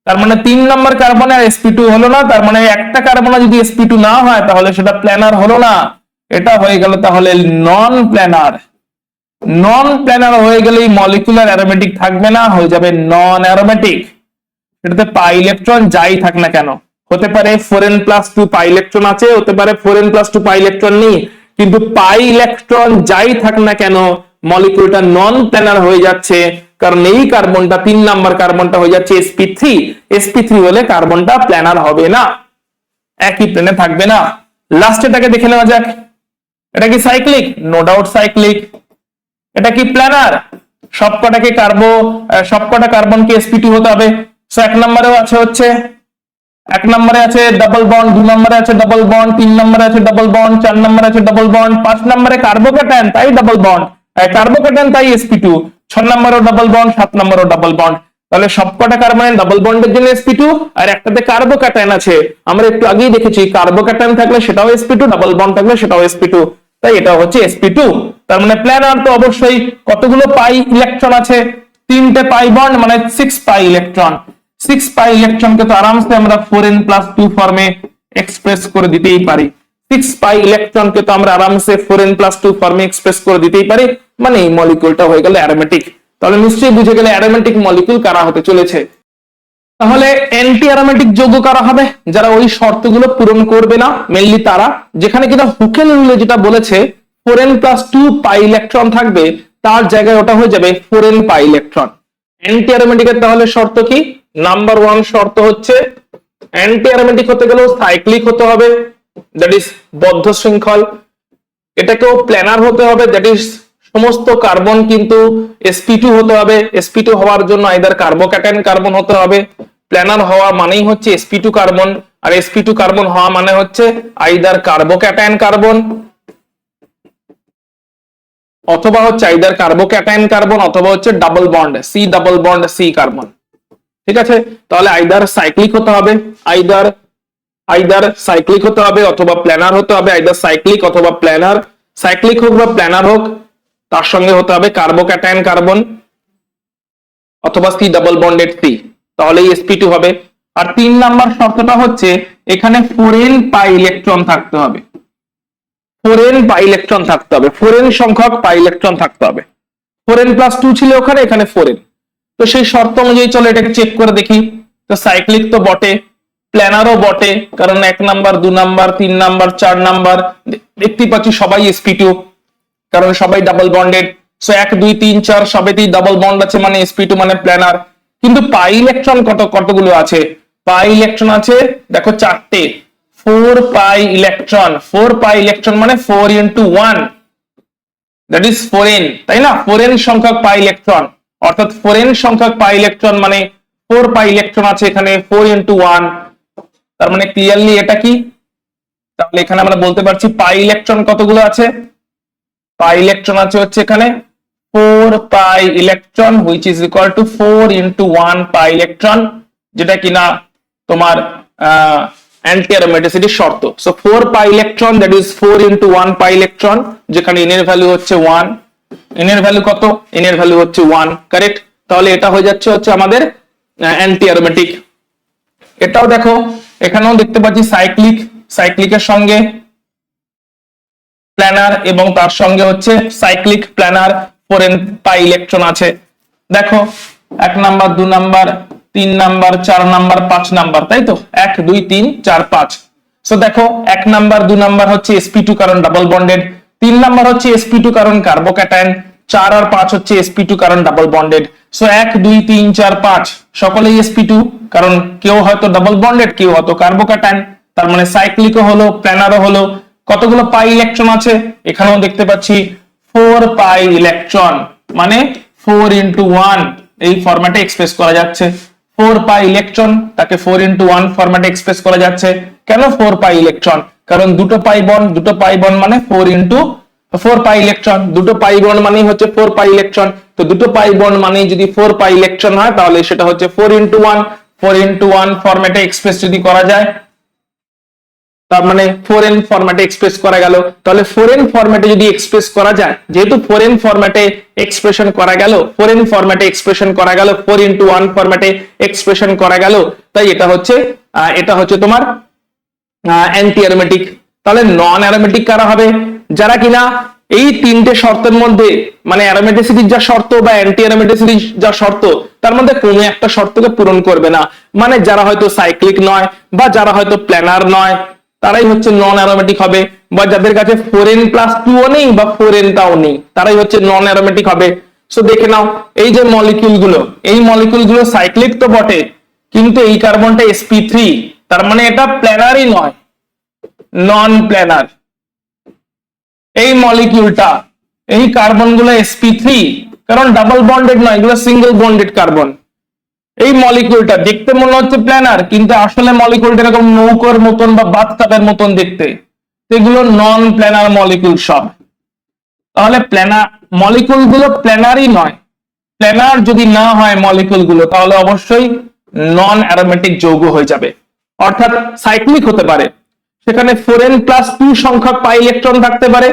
তার মানে 3 নম্বর কার্বন আর sp2 হলো না, তার মানে একটা কার্বন যদি sp2 না হয় তাহলে সেটা প্ল্যানার হলো না, এটা হয়ে গেল তাহলে নন প্ল্যানার। নন প্ল্যানার হয়ে গেলেই মলিকুলার অ্যারোমেটিক থাকবে না, হয়ে যাবে নন অ্যারোমেটিক। এটাতে পাই ইলেকট্রন যাই থাক না কেন, হতে পারে 4n+2 পাই ইলেকট্রন আছে, হতে পারে 4n+2 পাই ইলেকট্রন নেই, কিন্তু পাই ইলেকট্রন যাই থাক না কেন মলিকিউলটা নন প্ল্যানার হয়ে যাচ্ছে, কারণ এই কার্বনটা 3 নাম্বার কার্বনটা হয়ে যাচ্ছে sp3। sp3 হলে কার্বনটা প্ল্যানার হবে না, একই প্লেনে থাকবে না। লাস্ট এটাকে দেখে নেওয়া যাক। এটা কি সাইক্লিক? No doubt cyclic. এটা কি প্ল্যানার? সবকটা কার্বনকে sp2 হতে হবে। সো 1 নম্বরেও আছে হচ্ছে 1 নম্বরে আছে ডাবল বন্ড, 2 নম্বরে আছে ডাবল বন্ড, 3 নম্বরে আছে ডাবল বন্ড, 4 নম্বরে আছে ডাবল বন্ড, 5 নম্বরে কার্বোক্যাটায়ন তাই ডাবল বন্ড, কার্বোক্যাটায়ন তাই sp2, 6 নম্বরেও ডাবল বন্ড, 7 নম্বরেও ডাবল বন্ড। তাহলে সবকটা কার্বনের ডাবল বন্ডের জন্য sp2, আর একটাতে কার্বোক্যাটায়ন আছে, আমরা একটু আগেই দেখেছি কার্বোক্যাটায়ন থাকলে সেটাও sp2, ডাবল বন্ড থাকলে সেটাও sp2, তাই এটা হচ্ছে sp2। তার মানে প্ল্যানার তো অবশ্যই। কতগুলো পাই ইলেকট্রন আছে? 3টে পাই বন্ড মানে 6 পাই ইলেকট্রন। 6 পাই ইলেকট্রনকে তো আরামসে আমরা 4n+2 ফর্মে এক্সপ্রেস করে দিতেই পারি। 6 পাই ইলেকট্রনকে তো আমরা আরামসে 4n+2 ফর্মে এক্সপ্রেস করে দিতেই পারি, মানে এই মলিকিউলটা হয়ে গেল অ্যারোমেটিক। তাহলে নিশ্চয়ই বুঝে গেলে অ্যারোমেটিক মলিকিউল কারা হতে চলেছে। তাহলে অ্যান্টি অ্যারোমেটিক যৌগ কারা হবে? যারা ওই শর্তগুলো পূরণ করবে না, মেইনলি তারা। যেখানে কিনা হুকেল রুলে যেটা বলেছে 4n+2 পাই ইলেকট্রন থাকবে, তার জায়গায় ওটা হয়ে যাবে 4n পাই ইলেকট্রন। অ্যান্টি অ্যারোমেটিকের তাহলে শর্ত কি? নাম্বার 1 শর্ত হচ্ছে অ্যান্টি অ্যারোমেটিক হতে গেলেও সাইক্লিক হতে হবে, দ্যাট ইজ বদ্ধ শৃঙ্খল। এটাকেও প্ল্যানার হতে হবে, দ্যাট ইজ সমস্ত কার্বন কিন্তু sp2 হতে হবে। sp2 হওয়ার জন্য আইদার কার্বোক্যাটায়ন কার্বন হতে হবে। প্ল্যানার হওয়া মানেই হচ্ছে sp2 কার্বন, আর sp2 কার্বন হওয়া মানে হচ্ছে আইদার কার্বোক্যাটায়ন কার্বন অথবা হচ্ছে আইদার কার্বোক্যাটায়ন কার্বন অথবা হচ্ছে ডাবল বন্ড C কার্বন। ঠিক আছে? তাহলে আইদার সাইক্লিক হতে হবে, আইদার সাইক্লিক হতে হবে অথবা প্ল্যানার হতে হবে, আইদার সাইক্লিক অথবা প্ল্যানার। সাইক্লিক হোক বা প্ল্যানার হোক, তার সঙ্গে হতে হবে কার্বোক্যাটায়ন কার্বন অথবা C ডাবল বন্ডেড C, তাহলেই sp2 হবে। আর 3 নাম্বার শর্তটা হচ্ছে এখানে 4n পাই ইলেকট্রন থাকতে হবে, 4n পাই ইলেকট্রন থাকতে হবে, 4n সংখ্যক পাই ইলেকট্রন থাকতে হবে। 4n+2 ছিল ওখানে, এখানে 4n। তো সেই শর্ত অনুযায়ী চলো এটাকে চেক করে দেখি। তো সাইক্লিক তো বটে, প্ল্যানারও বটে, কারণ 1 নাম্বার, 2 নাম্বার, 3 নাম্বার, 4 নাম্বার দেখতে পাচ্ছি সবাই sp2, কারণ সবাই ডাবল বন্ডেড। সো 1 2 3 4 সবেতেই ডাবল বন্ড আছে, মানে sp2 মানে প্ল্যানার। কিন্তু পাই ইলেকট্রন কতগুলো আছে? পাই ইলেকট্রন আছে দেখো 4টে, 4 পাই ইলেকট্রন। 4 পাই ইলেকট্রন মানে 4 into 1, দ্যাট ইজ 4n, তাই না? 4n সংখ্যক পাই ইলেকট্রন, অর্থাৎ 4n সংখ্যক পাই ইলেকট্রন মানে 4 পাই ইলেকট্রন আছে এখানে, 4 into 1। তার মানে ক্লিয়ারলি এটা কি? তাহলে এখানে আমরা বলতে পারছি পাই ইলেকট্রন কতগুলো আছে? পাই ইলেকট্রন আছে হচ্ছে এখানে 4 pi electron, which is equal to 4 into 1 pi electron, যেটা কিনা তোমার অ্যান্টি অ্যারোমেটিসিটির শর্ত। So 4 pi electron, that is 4 into 1 pi electron, যেখানে n এর ভ্যালু হচ্ছে 1। n এর ভ্যালু কত? n এর ভ্যালু হচ্ছে 1, কারেক্ট। তাহলে এটা হয়ে যাচ্ছে আমাদের অ্যান্টি অ্যারোমেটিক। এটাও দেখো, এখানেও দেখতে পাচ্ছি সাইক্লিক, সাইক্লিকের সঙ্গে প্ল্যানার এবং তার সঙ্গে হচ্ছে cyclic planner 4n pi electron আছে। দেখো 1 number, 2 number, 3 number, 4 number, 5 number, তাই তো? 1 2 3 4 5। সো দেখো 1 নাম্বার 2 নাম্বার হচ্ছে sp2 কারণ ডাবল বন্ডেড, 3 নাম্বার হচ্ছে sp2 কারণ কার্বোক্যাটায়ন, 4 আর 5 হচ্ছে sp2 কারণ ডাবল বন্ডেড। সো 1 2 3 4 5 সকলেই sp2, কারণ কেউ হয়তো ডাবল বন্ডেড, কেউ হয়তো কার্বোক্যাটায়ন। তার মানে সাইক্লিকও হলো, প্ল্যানারও হলো। কতগুলো পাই ইলেকট্রন আছে? এখানেও দেখতে পাচ্ছি 4 পাই ইলেকট্রন, মানে 4 into 1 এই ফরম্যাটে এক্সপ্রেস করা যাচ্ছে। 4 পাই ইলেকট্রন, তাকে 4 into 1 ফরম্যাটে এক্সপ্রেস করা যাচ্ছে। কেন 4 পাই ইলেকট্রন? কারণ দুটো পাই বন্ড মানে 4 into 4 পাই ইলেকট্রন, দুটো পাই বন্ড মানেই হচ্ছে 4 পাই ইলেকট্রন। তো দুটো পাই বন্ড মানেই যদি 4 পাই ইলেকট্রন হয়, তাহলে সেটা হচ্ছে 4 into 1। 4 into 1 ফরম্যাটে এক্সপ্রেস যদি করা যায়, তার মানে 4n ফরম্যাটে এক্সপ্রেস করা গেল। তাহলে 4n ফরম্যাটে যদি এক্সপ্রেস করা যায়, যেহেতু 4n ফরম্যাটে এক্সপ্রেশন করা গেল, 4n ফরম্যাটে এক্সপ্রেশন করা গেল, 4 into 1 ফরম্যাটে এক্সপ্রেশন করা গেল, তাই এটা হচ্ছে তোমার অ্যান্টি অ্যারোমেটিক। তাহলে নন অ্যারোমেটিক কারা হবে? যারা কিনা এই তিনটে শর্তের মধ্যে, মানে অ্যারোমেটিসিটির যা শর্ত বা অ্যান্টি অ্যারোমেটিসিটির যা শর্ত, তার মধ্যে কোনো একটা শর্তকে পূরণ করবে না। মানে যারা হয়তো সাইক্লিক নয় বা যারা হয়তো প্ল্যানার নয়, তারাই হচ্ছে নন অ্যারোমেটিক হবে। বা যাদের কাছে 4n+2 ও নেই বা 4n টাও নেই, তারাই হচ্ছে নন অ্যারোমেটিক হবে। সো দেখে নাও, এই যে মলিকিউলগুলো, এই মলিকিউলগুলো সাইক্লিক তো বটে, কিন্তু এই কার্বনটা sp3, তার মানে এটা প্ল্যানারই নয়, নন প্ল্যানার। এই মলিকিউলটা, এই কার্বনগুলো sp3, কারণ ডাবল বন্ডেড নয়, এগুলো সিঙ্গেল বন্ডেড কার্বন। এই মলিকিউলটা দেখতে মনে হচ্ছে প্ল্যানার, কিন্তু আসলে মলিকিউলটা এরকম নৌকার মতন বা বাথটাবের মতন দেখতে, এগুলো নন প্ল্যানার মলিকিউল সব। তাহলে প্ল্যানার মলিকিউলগুলো প্ল্যানারই নয়। প্ল্যানার যদি না হয় মলিকিউলগুলো, তাহলে অবশ্যই নন অ্যারোমেটিক যৌগ হয়ে যাবে, অর্থাৎ সাইক্লিক হতে পারে। সেখানে 4n+2 সংখ্যক পাই ইলেকট্রন থাকতে পারে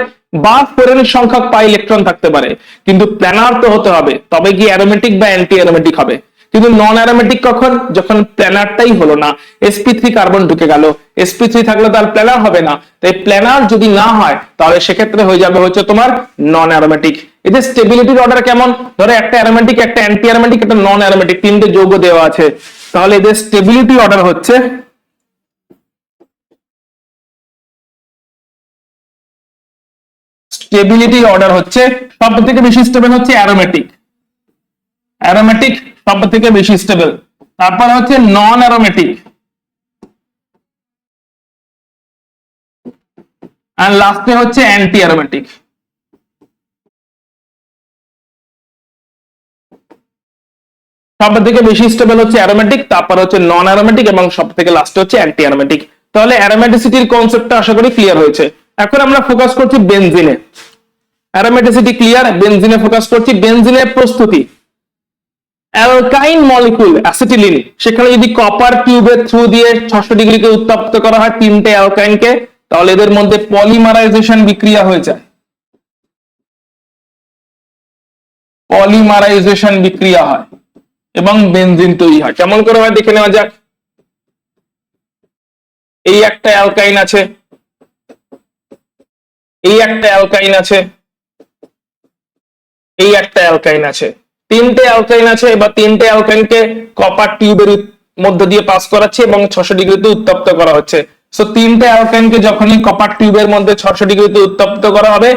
বা 4n সংখ্যক পাই ইলেকট্রন থাকতে পারে, কিন্তু প্ল্যানার তো হতে হবে, তবে কি অ্যারোমেটিক বা অ্যান্টি অ্যারোমেটিক হবে। কিন্তু নন অ্যারোমেটিক কখন? যখন প্ল্যানারটাই হলো না, sp3 কার্বন ঢুকে গেল। sp3 থাকলে তার প্ল্যানার হবে না, তাই প্ল্যানার যদি না হয়, তাহলে সেক্ষেত্রে হয়ে যাবে হচ্ছে তোমার নন অ্যারোমেটিক। এদের স্টেবিলিটির অর্ডার কেমন? ধরো একটা অ্যারোমেটিক, একটা অ্যান্টি অ্যারোমেটিক, একটা নন অ্যারোমেটিক, তিনটে যৌগ দেওয়া আছে। তাহলে এদের স্টেবিলিটি অর্ডার হচ্ছে সব থেকে বেশি স্টেবল হচ্ছে অ্যারোমেটিক। অ্যারোমেটিক সব থেকে বেশি স্টেবল, তারপর হচ্ছে নন অ্যারোমেটিক, আর লাস্টে হচ্ছে অ্যান্টি অ্যারোমেটিক। সব থেকে বেশি স্টেবল হচ্ছে অ্যারোমেটিক, তারপর হচ্ছে নন অ্যারোমেটিক এবং সব থেকে লাস্টে হচ্ছে অ্যান্টি অ্যারোমেটিক। তাহলে অ্যারোমেটিসিটির কনসেপ্টটা আশা করি ক্লিয়ার হয়েছে। এখন আমরা ফোকাস করছি বেনজিনে। অ্যারোমেটিসিটি ক্লিয়ার, বেনজিনে ফোকাস করছি। বেনজিনের প্রস্তুতি, অ্যালকাইন মলিকিউল অ্যাসিটিলিন, সেখানে যদি কপার টিউবের থ্রু দিয়ে 600 ডিগ্রিকে উত্তপ্ত করা হয় তিনটে অ্যালকাইনকে, তাহলে এদের মধ্যে পলিমারাইজেশন বিক্রিয়া হয়ে যায়। পলিমারাইজেশন বিক্রিয়া হয় এবং বেনজিন তৈরি হয়। কেমন করে হয় দেখে নেওয়া যাক। এই একটা অ্যালকাইন আছে, এই একটা অ্যালকাইন আছে, এই একটা অ্যালকাইন আছে, তিনটে অ্যালকাইন আছে। এবার তিনটে অ্যালকাইনকে কপার টিউবের মধ্য দিয়ে পাস করাচ্ছে এবং 600 ডিগ্রিতে উত্তপ্ত করা হচ্ছে। সো তিনটে অ্যালকাইনকে যখনই কপার টিউবের মধ্যে 600 ডিগ্রিতে উত্তপ্ত করা হবে,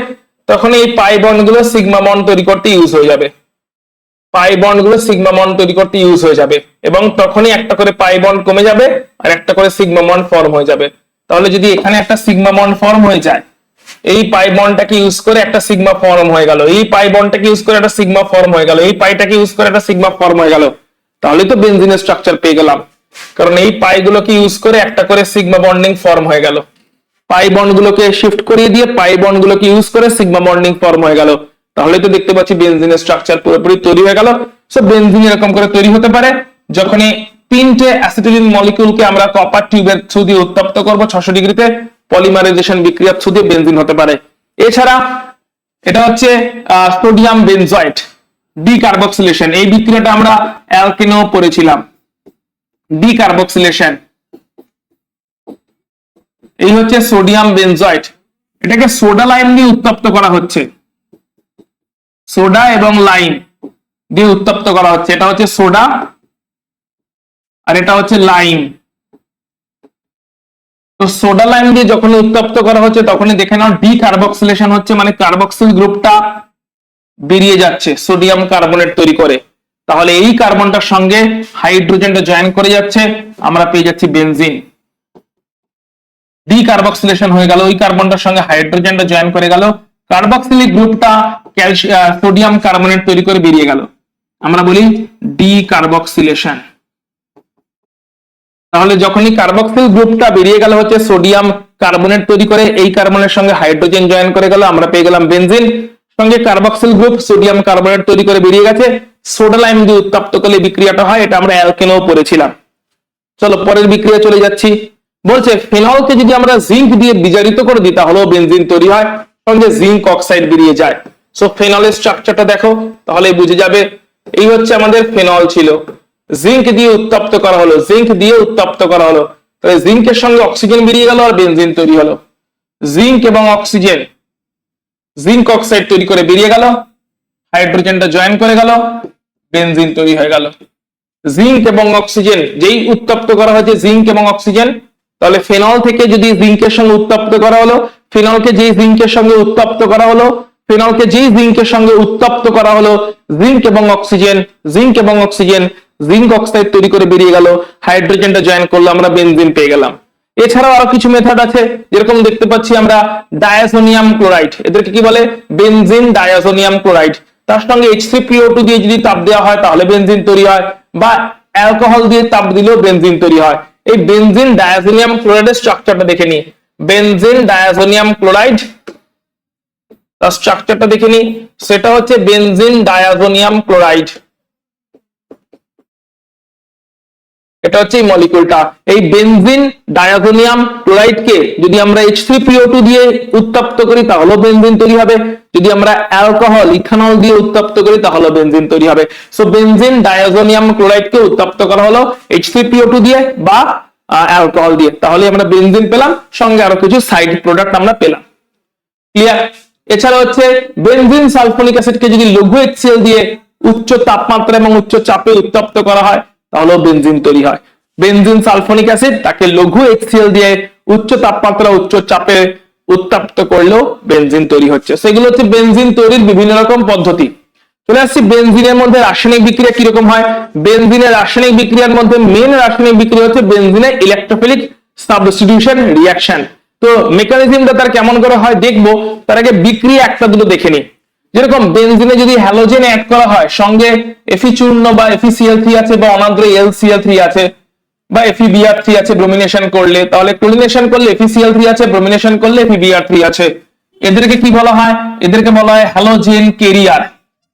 তখন এই পাই বন্ড গুলো সিগমা বন্ড তৈরি করতে ইউজ হয়ে যাবে, পাই বন্ড গুলো সিগমা বন্ড তৈরি করতে ইউজ হয়ে যাবে, এবং তখনই একটা করে পাই বন্ড কমে যাবে আর একটা করে সিগমা বন্ড ফর্ম হয়ে যাবে। তাহলে যদি এখানে একটা সিগমা বন্ড ফর্ম হয়ে যায়, এই পাই বন্ডটাকে ইউজ করে একটা সিগমা ফর্ম হয়ে গেল, এই পাই বন্ডটাকে ইউজ করে একটা সিগমা ফর্ম হয়ে গেল, এই পাইটাকে ইউজ করে একটা সিগমা ফর্ম হয়ে গেল, তাহলে তো বেনজিনের স্ট্রাকচার পেয়ে গেলাম। কারণ এই পাই গুলোকে ইউজ করে একটা করে সিগমা বন্ডিং ফর্ম হয়ে গেল, পাই বন্ড গুলোকে শিফট করিয়ে দিয়ে পাই বন্ড গুলোকে ইউজ করে সিগমা বন্ডিং ফর্ম হয়ে গেল, তাহলে তো দেখতে পাচ্ছি বেনজিনের স্ট্রাকচার পুরোপুরি তৈরি হয়ে গেল। সো বেনজিন এরকম করে তৈরি হতে পারে যখনই তিনটে অ্যাসিটিলিন মলিকিউলকে আমরা কপার টিউবের থ্রু দিয়ে উত্তপ্ত করব 600 ডিগ্রিতে, পলিমারাইজেশন বিক্রিয়ার থ্রু দিয়ে বেনজিন হতে পারে। এছাড়া এটা হচ্ছে সোডিয়াম বেনজয়েট ডিকার্বক্সিলেশন, এই বিক্রিয়াটা আমরা অ্যালকেনেও পড়েছিলাম। ডিকার্বক্সিলেশন, এই হচ্ছে সোডিয়াম বেনজয়েট, এটাকে সোডা লাইম দিয়ে উত্তপ্ত করা হচ্ছে, সোডা এবং লাইম দিয়ে উত্তপ্ত করা হচ্ছে। এটা হচ্ছে সোডা আর এটা হচ্ছে লাইম। তো সোডা লাইম দিয়ে যখন উত্তপ্ত করা হচ্ছে তখনই দেখে নাও ডিকার্বক্সিলেশন হচ্ছে, মানে কার্বক্সিল গ্রুপটা বেরিয়ে যাচ্ছে সোডিয়াম কার্বনেট তৈরি করে, তাহলে এই কার্বনটার সঙ্গে হাইড্রোজেনটা জয়েন করে যাচ্ছে, আমরা পেয়ে যাচ্ছি বেনজিন। ডিকার্বক্সিলেশন হয়ে গেল, ওই কার্বনটার সঙ্গে হাইড্রোজেনটা জয়েন করে গেল, কার্বক্সিলিক গ্রুপটা সোডিয়াম কার্বনেট তৈরি করে বেরিয়ে গেল, আমরা বলি ডিকার্বক্সিলেশন। তাহলে যখনই কার্বক্সিল গ্রুপটা বেরিয়ে গেল হচ্ছে সোডিয়াম কার্বনেট তৈরি করে, এই কার্বনের সঙ্গে হাইড্রোজেন জয়েন করে গেল, আমরা পেয়ে গেলাম বেনজিন। সঙ্গে কার্বক্সিল গ্রুপ সোডিয়াম কার্বনেট তৈরি করে বেরিয়ে গেছে, সোডা লাইম দিয়ে উত্তপ্ত করলে বিক্রিয়াটা হয়, এটা আমরা অ্যালকেনেও পড়েছিলাম। চলো পরের বিক্রিয়া চলে যাচ্ছি। বলছে ফেনলকে যদি আমরা জিঙ্ক দিয়ে বিজারিত করে দিই তাহলেও বেনজিন তৈরি হয়, সঙ্গে জিঙ্ক অক্সাইড বেরিয়ে যায়। সো ফেনলের স্ট্রাকচারটা দেখো তাহলে বুঝে যাবে। এই হচ্ছে আমাদের ফেনল ছিল, জিঙ্ক দিয়ে উত্তপ্ত করা হলো, জিঙ্ক দিয়ে উত্তপ্ত করা হলো, তাহলে জিঙ্কের সঙ্গে অক্সিজেন বেরিয়ে গেল আর বেনজিন তৈরি হলো। জিঙ্ক এবং অক্সিজেন, জিঙ্ক অক্সাইড তৈরি করে বেরিয়ে গেল, হাইড্রোজেনটা জয়েন করে গেল, বেনজিন তৈরি হয়ে গেল। জিঙ্ক এবং অক্সিজেন যেই উত্তপ্ত করা হয়েছে জিঙ্ক এবং অক্সিজেন, তাহলে ফেনল থেকে যদি জিঙ্কের সঙ্গে উত্তপ্ত করা হলো, ফেনলকে যেই জিঙ্কের সঙ্গে উত্তপ্ত করা হলো, ফেনলকে যেই জিঙ্কের সঙ্গে উত্তপ্ত করা হলো, জিঙ্ক এবং অক্সিজেন, জিঙ্ক এবং অক্সিজেন, জিঙ্ক অক্সাইড তৈরি করে বেরিয়ে গেল, হাইড্রোজেনটা জয়েন করলো, আমরা বেনজিন পেয়ে গেলাম। এছাড়াও আরো কিছু মেথড আছে, যেরকম দেখতে পাচ্ছি আমরা ডায়াজোনিয়াম ক্লোরাইড, এদেরকে কি বলে বেনজিন ডায়াজোনিয়াম ক্লোরাইড, তার সঙ্গে H3PO2 দিয়ে যদি তাপ দেওয়া হয় তাহলে বেনজিন তৈরি হয়, বা অ্যালকোহল দিয়ে তাপ দিলেও বেনজিন তৈরি হয়। এই বেনজিন ডায়াজোনিয়াম ক্লোরাইডের স্ট্রাকচারটা দেখে নি, বেনজিন ডায়াজোনিয়াম ক্লোরাইড তার স্ট্রাকচারটা দেখে নি, সেটা হচ্ছে বেনজিন ডায়াজোনিয়াম ক্লোরাইড, এটা হচ্ছে এই মলিকিউলটা। এই বেনজিন ডায়াজোনিয়াম ক্লোরাইডকে যদি আমরা H3PO2 দিয়ে উত্তপ্ত করি তাহলে বেনজিন তৈরি হবে, যদি আমরা অ্যালকোহল ইথানল দিয়ে উত্তপ্ত করি তাহলে বেনজিন তৈরি হবে। সো বেনজিন ডায়াজোনিয়াম ক্লোরাইডকে উত্তপ্ত করা হলো H3PO2 দিয়ে বা অ্যালকোহল দিয়ে, তাহলে আমরা বেনজিন পেলাম, সঙ্গে আরো কিছু সাইড প্রোডাক্ট আমরা পেলাম। ক্লিয়ার? এছাড়া হচ্ছে বেনজিন সালফোনিক অ্যাসিডকে যদি লঘু HCl দিয়ে উচ্চ তাপমাত্রা এবং উচ্চ চাপে উত্তপ্ত করা হয় তাহলেও বেনজিন তৈরি হয়। বেনজিন সালফোনিক অ্যাসিড তাকে লঘু HCl দিয়ে উচ্চ তাপমাত্রা উচ্চ চাপে উত্তপ্ত করলেও বেনজিন তৈরি হচ্ছে। সেগুলো হচ্ছে বেনজিন তৈরির বিভিন্ন রকম পদ্ধতি। চলে আসছি বেনজিনের মধ্যে রাসায়নিক বিক্রিয়া কিরকম হয়। বেনজিনের রাসায়নিক বিক্রিয়ার মধ্যে মেন রাসায়নিক বিক্রিয়া হচ্ছে বেনজিনের ইলেকট্রোফিলিক সাবস্টিটিউশন রিঅ্যাকশন। তো মেকানিজমটা তার কেমন করে হয় দেখবো, তার আগে বিক্রিয়া একটা দুটো দেখে নিই। যেরকম বেনজিনে যদি হ্যালোজেন অ্যাড করা হয়, সঙ্গে Fe চূর্ণ বা FeCl3 আছে বা অনাগ্রহ LCl3 আছে বা FeBr3 আছে ব্রোমিনেশন করলে, তাহলে ক্লোরিনেশন করলে FeCl3 আছে, ব্রোমিনেশন করলে FeBr3 আছে, এদেরকে কি বলা হয়? এদেরকে বলা হয় হ্যালোজেন ক্যারিয়ার।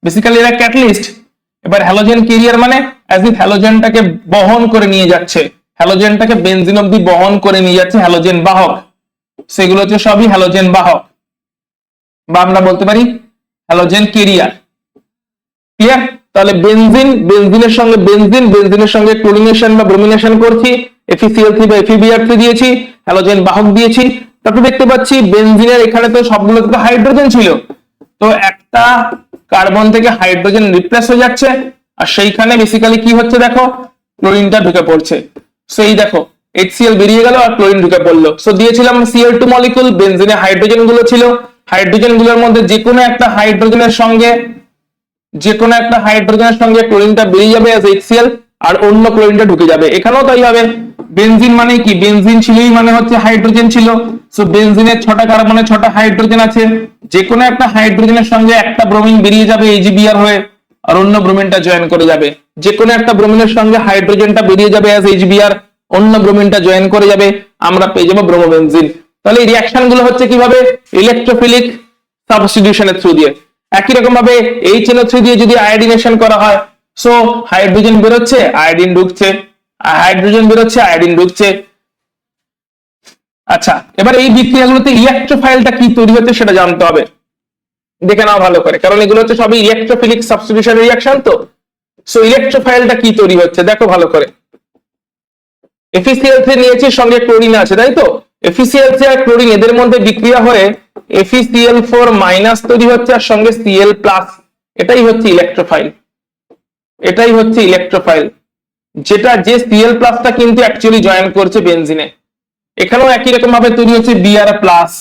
বেসিক্যালি এরা ক্যাটালিস্ট। এবার হ্যালোজেন ক্যারিয়ার মানে অ্যাজ ইফ হ্যালোজেনটাকে বহন করে নিয়ে যাচ্ছে, হ্যালোজেনটাকে বেনজিন অবধি বহন করে নিয়ে যাচ্ছে হ্যালোজেন বাহক, সেগুলো হচ্ছে সবই হ্যালোজেন বাহক, বা আমরা বলতে পারি হ্যালোজেন ক্যারিয়ার। ক্লিয়ার? তাহলে বেনজিনের সঙ্গে বেনজিনের সঙ্গে ক্লোরিনেশন বা ব্রোমিনেশন করছি, FeCl3 বা FeBr3 দিয়েছি, হ্যালোজেন বাহক দিয়েছি। তারপর দেখতে পাচ্ছি বেনজিনের এখানে তো সবগুলোতে তো হাইড্রোজেন ছিল, তো একটা কার্বন থেকে হাইড্রোজেন রিপ্লেস হয়ে যাচ্ছে, আর সেইখানে বেসিক্যালি কি হচ্ছে দেখো, ক্লোরিনটা ঢুকে পড়ছে। সেই দেখো HCl বেরিয়ে গেল আর ক্লোরিন ঢুকে পড়লো। সো দিয়েছিলাম Cl2 মলিকিউল, বেনজিনে হাইড্রোজেন গুলো ছিল, হাইড্রোজেন গুলোর মধ্যে যে কোনো একটা হাইড্রোজেনের সঙ্গে ক্লোরিনটা বেরিয়ে যাবে অ্যাজ HCl, আর অন্য ক্লোরিনটা ঢুকে যাবে। এখানেও তাই হবে। বেনজিন মানে কি, বেনজিন ছিলই মানে হচ্ছে হাইড্রোজেন ছিল, সো বেনজিনের 6টা কার্বনে 6টা হাইড্রোজেন আছে, যে কোনো একটা হাইড্রোজেনের সঙ্গে একটা ব্রোমিন বেরিয়ে যাবে HBr হয়ে, আর অন্য ব্রোমিনটা জয়েন করে যাবে। যে কোনো একটা ব্রোমিনের সঙ্গে হাইড্রোজেনটা বেরিয়ে যাবে অ্যাজ HBr, অন্য ব্রোমিনটা জয়েন করে যাবে, আমরা পেয়ে যাবো ব্রোমোবেনজিন। তাহলে এই রিঅ্যাকশন গুলো হচ্ছে কিভাবে, ইলেকট্রোফিলিক সাবস্টিটিউশনের থ্রু দিয়ে। একই রকম ভাবে HNO3 দিয়ে যদি আয়োডিনেশন করা হয়, সো হাইড্রোজেন বেরোচ্ছে, আয়োডিন ঢুকছে, হাইড্রোজেন বেরোচ্ছে, আয়োডিন ঢুকছে। আচ্ছা, এবার এই বিক্রিয়াগুলোতে ইলেকট্রোফাইলটা কি তৈরি হচ্ছে সেটা জানতে হবে, দেখে নাও ভালো করে, কারণ এগুলো হচ্ছে সবই ইলেকট্রোফিলিক সাবস্টিটিউশন রিঅ্যাকশন। তো সো ইলেকট্রোফাইলটা কি তৈরি হচ্ছে দেখো ভালো করে। FeCl3 নিয়েছি, সঙ্গে ক্লোরিন আছে, তাই তো? FeCl3 আর ক্লোরিন এদের মধ্যে বিক্রিয়া হয়ে FeCl4 মাইনাস তৈরি হচ্ছে, আর সঙ্গে Cl প্লাস। এটাই হচ্ছে ইলেকট্রোফাইল, যেটা যে Cl প্লাসটা কিন্তু অ্যাকচুয়ালি জয়েন করছে বেনজিনে। এখানেও একই রকম ভাবে তৈরি হচ্ছে Br প্লাস।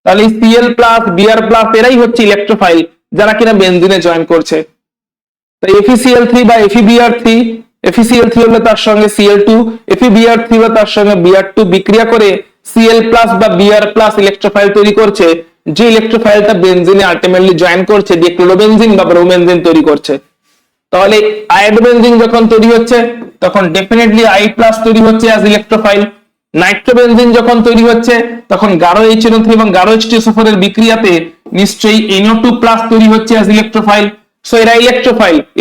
তাহলে Cl প্লাস, Br প্লাস এরাই হচ্ছে ইলেকট্রোফাইল, যারা কিনা বেনজিনে জয়েন করছে। তাই FeCl3 বা FeBr3, FeCl3 হলো তার সঙ্গে Cl2, FeBr3 হলো তার সঙ্গে Br2 বিক্রিয়া করে Cl প্লাস বা Br প্লাস ইলেকট্রোফাইল তৈরি করছে, যে ইলেকট্রোফাইলটা বেনজিনে আলটিমেটলি জয়েন করছে, দিয়ে ক্লোরোবেনজিন বা ব্রোমোবেনজিন তৈরি করছে। তাহলে আয়োডোবেনজিন যখন তৈরি হচ্ছে তখন ডেফিনেটলি I প্লাস তৈরি হচ্ছে অ্যাজ ইলেকট্রোফাইল। নাইট্রোবেনজিন যখন তৈরি হচ্ছে তখন গাঢ় HNO3 এবং গাঢ় H2SO4 এর বিক্রিয়াতে নিশ্চয়ই NO2 প্লাস তৈরি হচ্ছে অ্যাজ ইলেকট্রোফাইল। সো এরা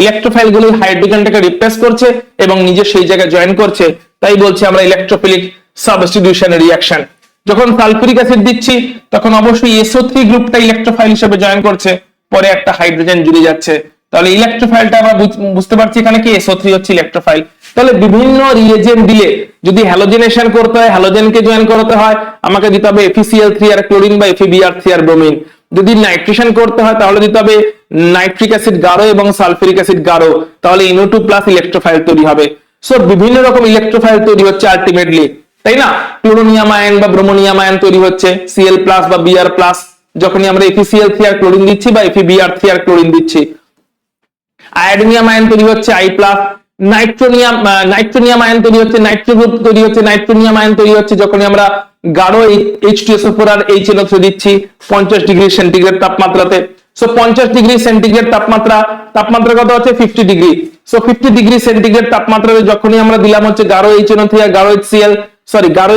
ইলেকট্রোফাইল গুলো হাইড্রোজেনটাকে রিপ্লেস করছে এবং নিজে সেই জায়গায় জয়েন করছে, তাই বলছি আমরা ইলেকট্রোফিলিক সাবস্টিটিউশন রিঅ্যাকশন। যখন সালফিউরিক অ্যাসিড দিচ্ছি তখন অবশ্যই SO3 গ্রুপটা ইলেকট্রোফাইল হিসেবে জয়েন করছে, পরে একটা হাইড্রোজেন জুড়ে যাচ্ছে। তাহলে ইলেকট্রোফাইলটা আমরা বুঝতে পারছি এখানে কি SO3 হচ্ছে ইলেকট্রোফাইল। তাহলে বিভিন্ন রিএজেন্ট দিলে যদি হ্যালোজেনেশন করতে হয়, হ্যালোজেনকে জয়েন করতে হয়, আমাকে দিতে হবে FeCl3 আর ক্লোরিন বা FeBr3 আর ব্রোমিন। যদি নাইট্রেশন করতে হয় তাহলে দিতে হবে নাইট্রিক অ্যাসিড গাঢ় এবং সালফিউরিক অ্যাসিড গাঢ়, তাহলে NO2 প্লাস ইলেকট্রোফাইল তৈরি হবে। সো বিভিন্ন রকম ইলেকট্রোফাইল তৈরি হচ্ছে আলটিমেটলি, তাই না? ক্লোরোনিয়াম আয়ন বা ব্রোমোনিয়াম আয়ন তৈরি হচ্ছে, Cl প্লাস বা Br প্লাস, যখনই আমরা FeCl3 আর ক্লোরিন দিচ্ছি বা FeBr3 আর ক্লোরিন দিচ্ছি। আয়োডিনিয়াম আয়ন তৈরি হচ্ছে I প্লাস, নাইট্রোনিয়াম আয়ন তৈরি হচ্ছে, নাইট্রো গ্রুপ তৈরি হচ্ছে, নাইট্রোনিয়াম আয়ন তৈরি হচ্ছে যখনই আমরা গাঢ় H2SO4 আর HNO3 দিচ্ছি 50 ডিগ্রি সেন্টিগ্রেড তাপমাত্রাতে। সো 50 ডিগ্রি সেন্টিগ্রেড তাপমাত্রা কত হচ্ছে 50 ডিগ্রি। সো 50 ডিগ্রি সেন্টিগ্রেড তাপমাত্রাতে যখনই আমরা দিলাম হচ্ছে গাঢ় HNO3 আর গাঢ় HCl, গাঢ়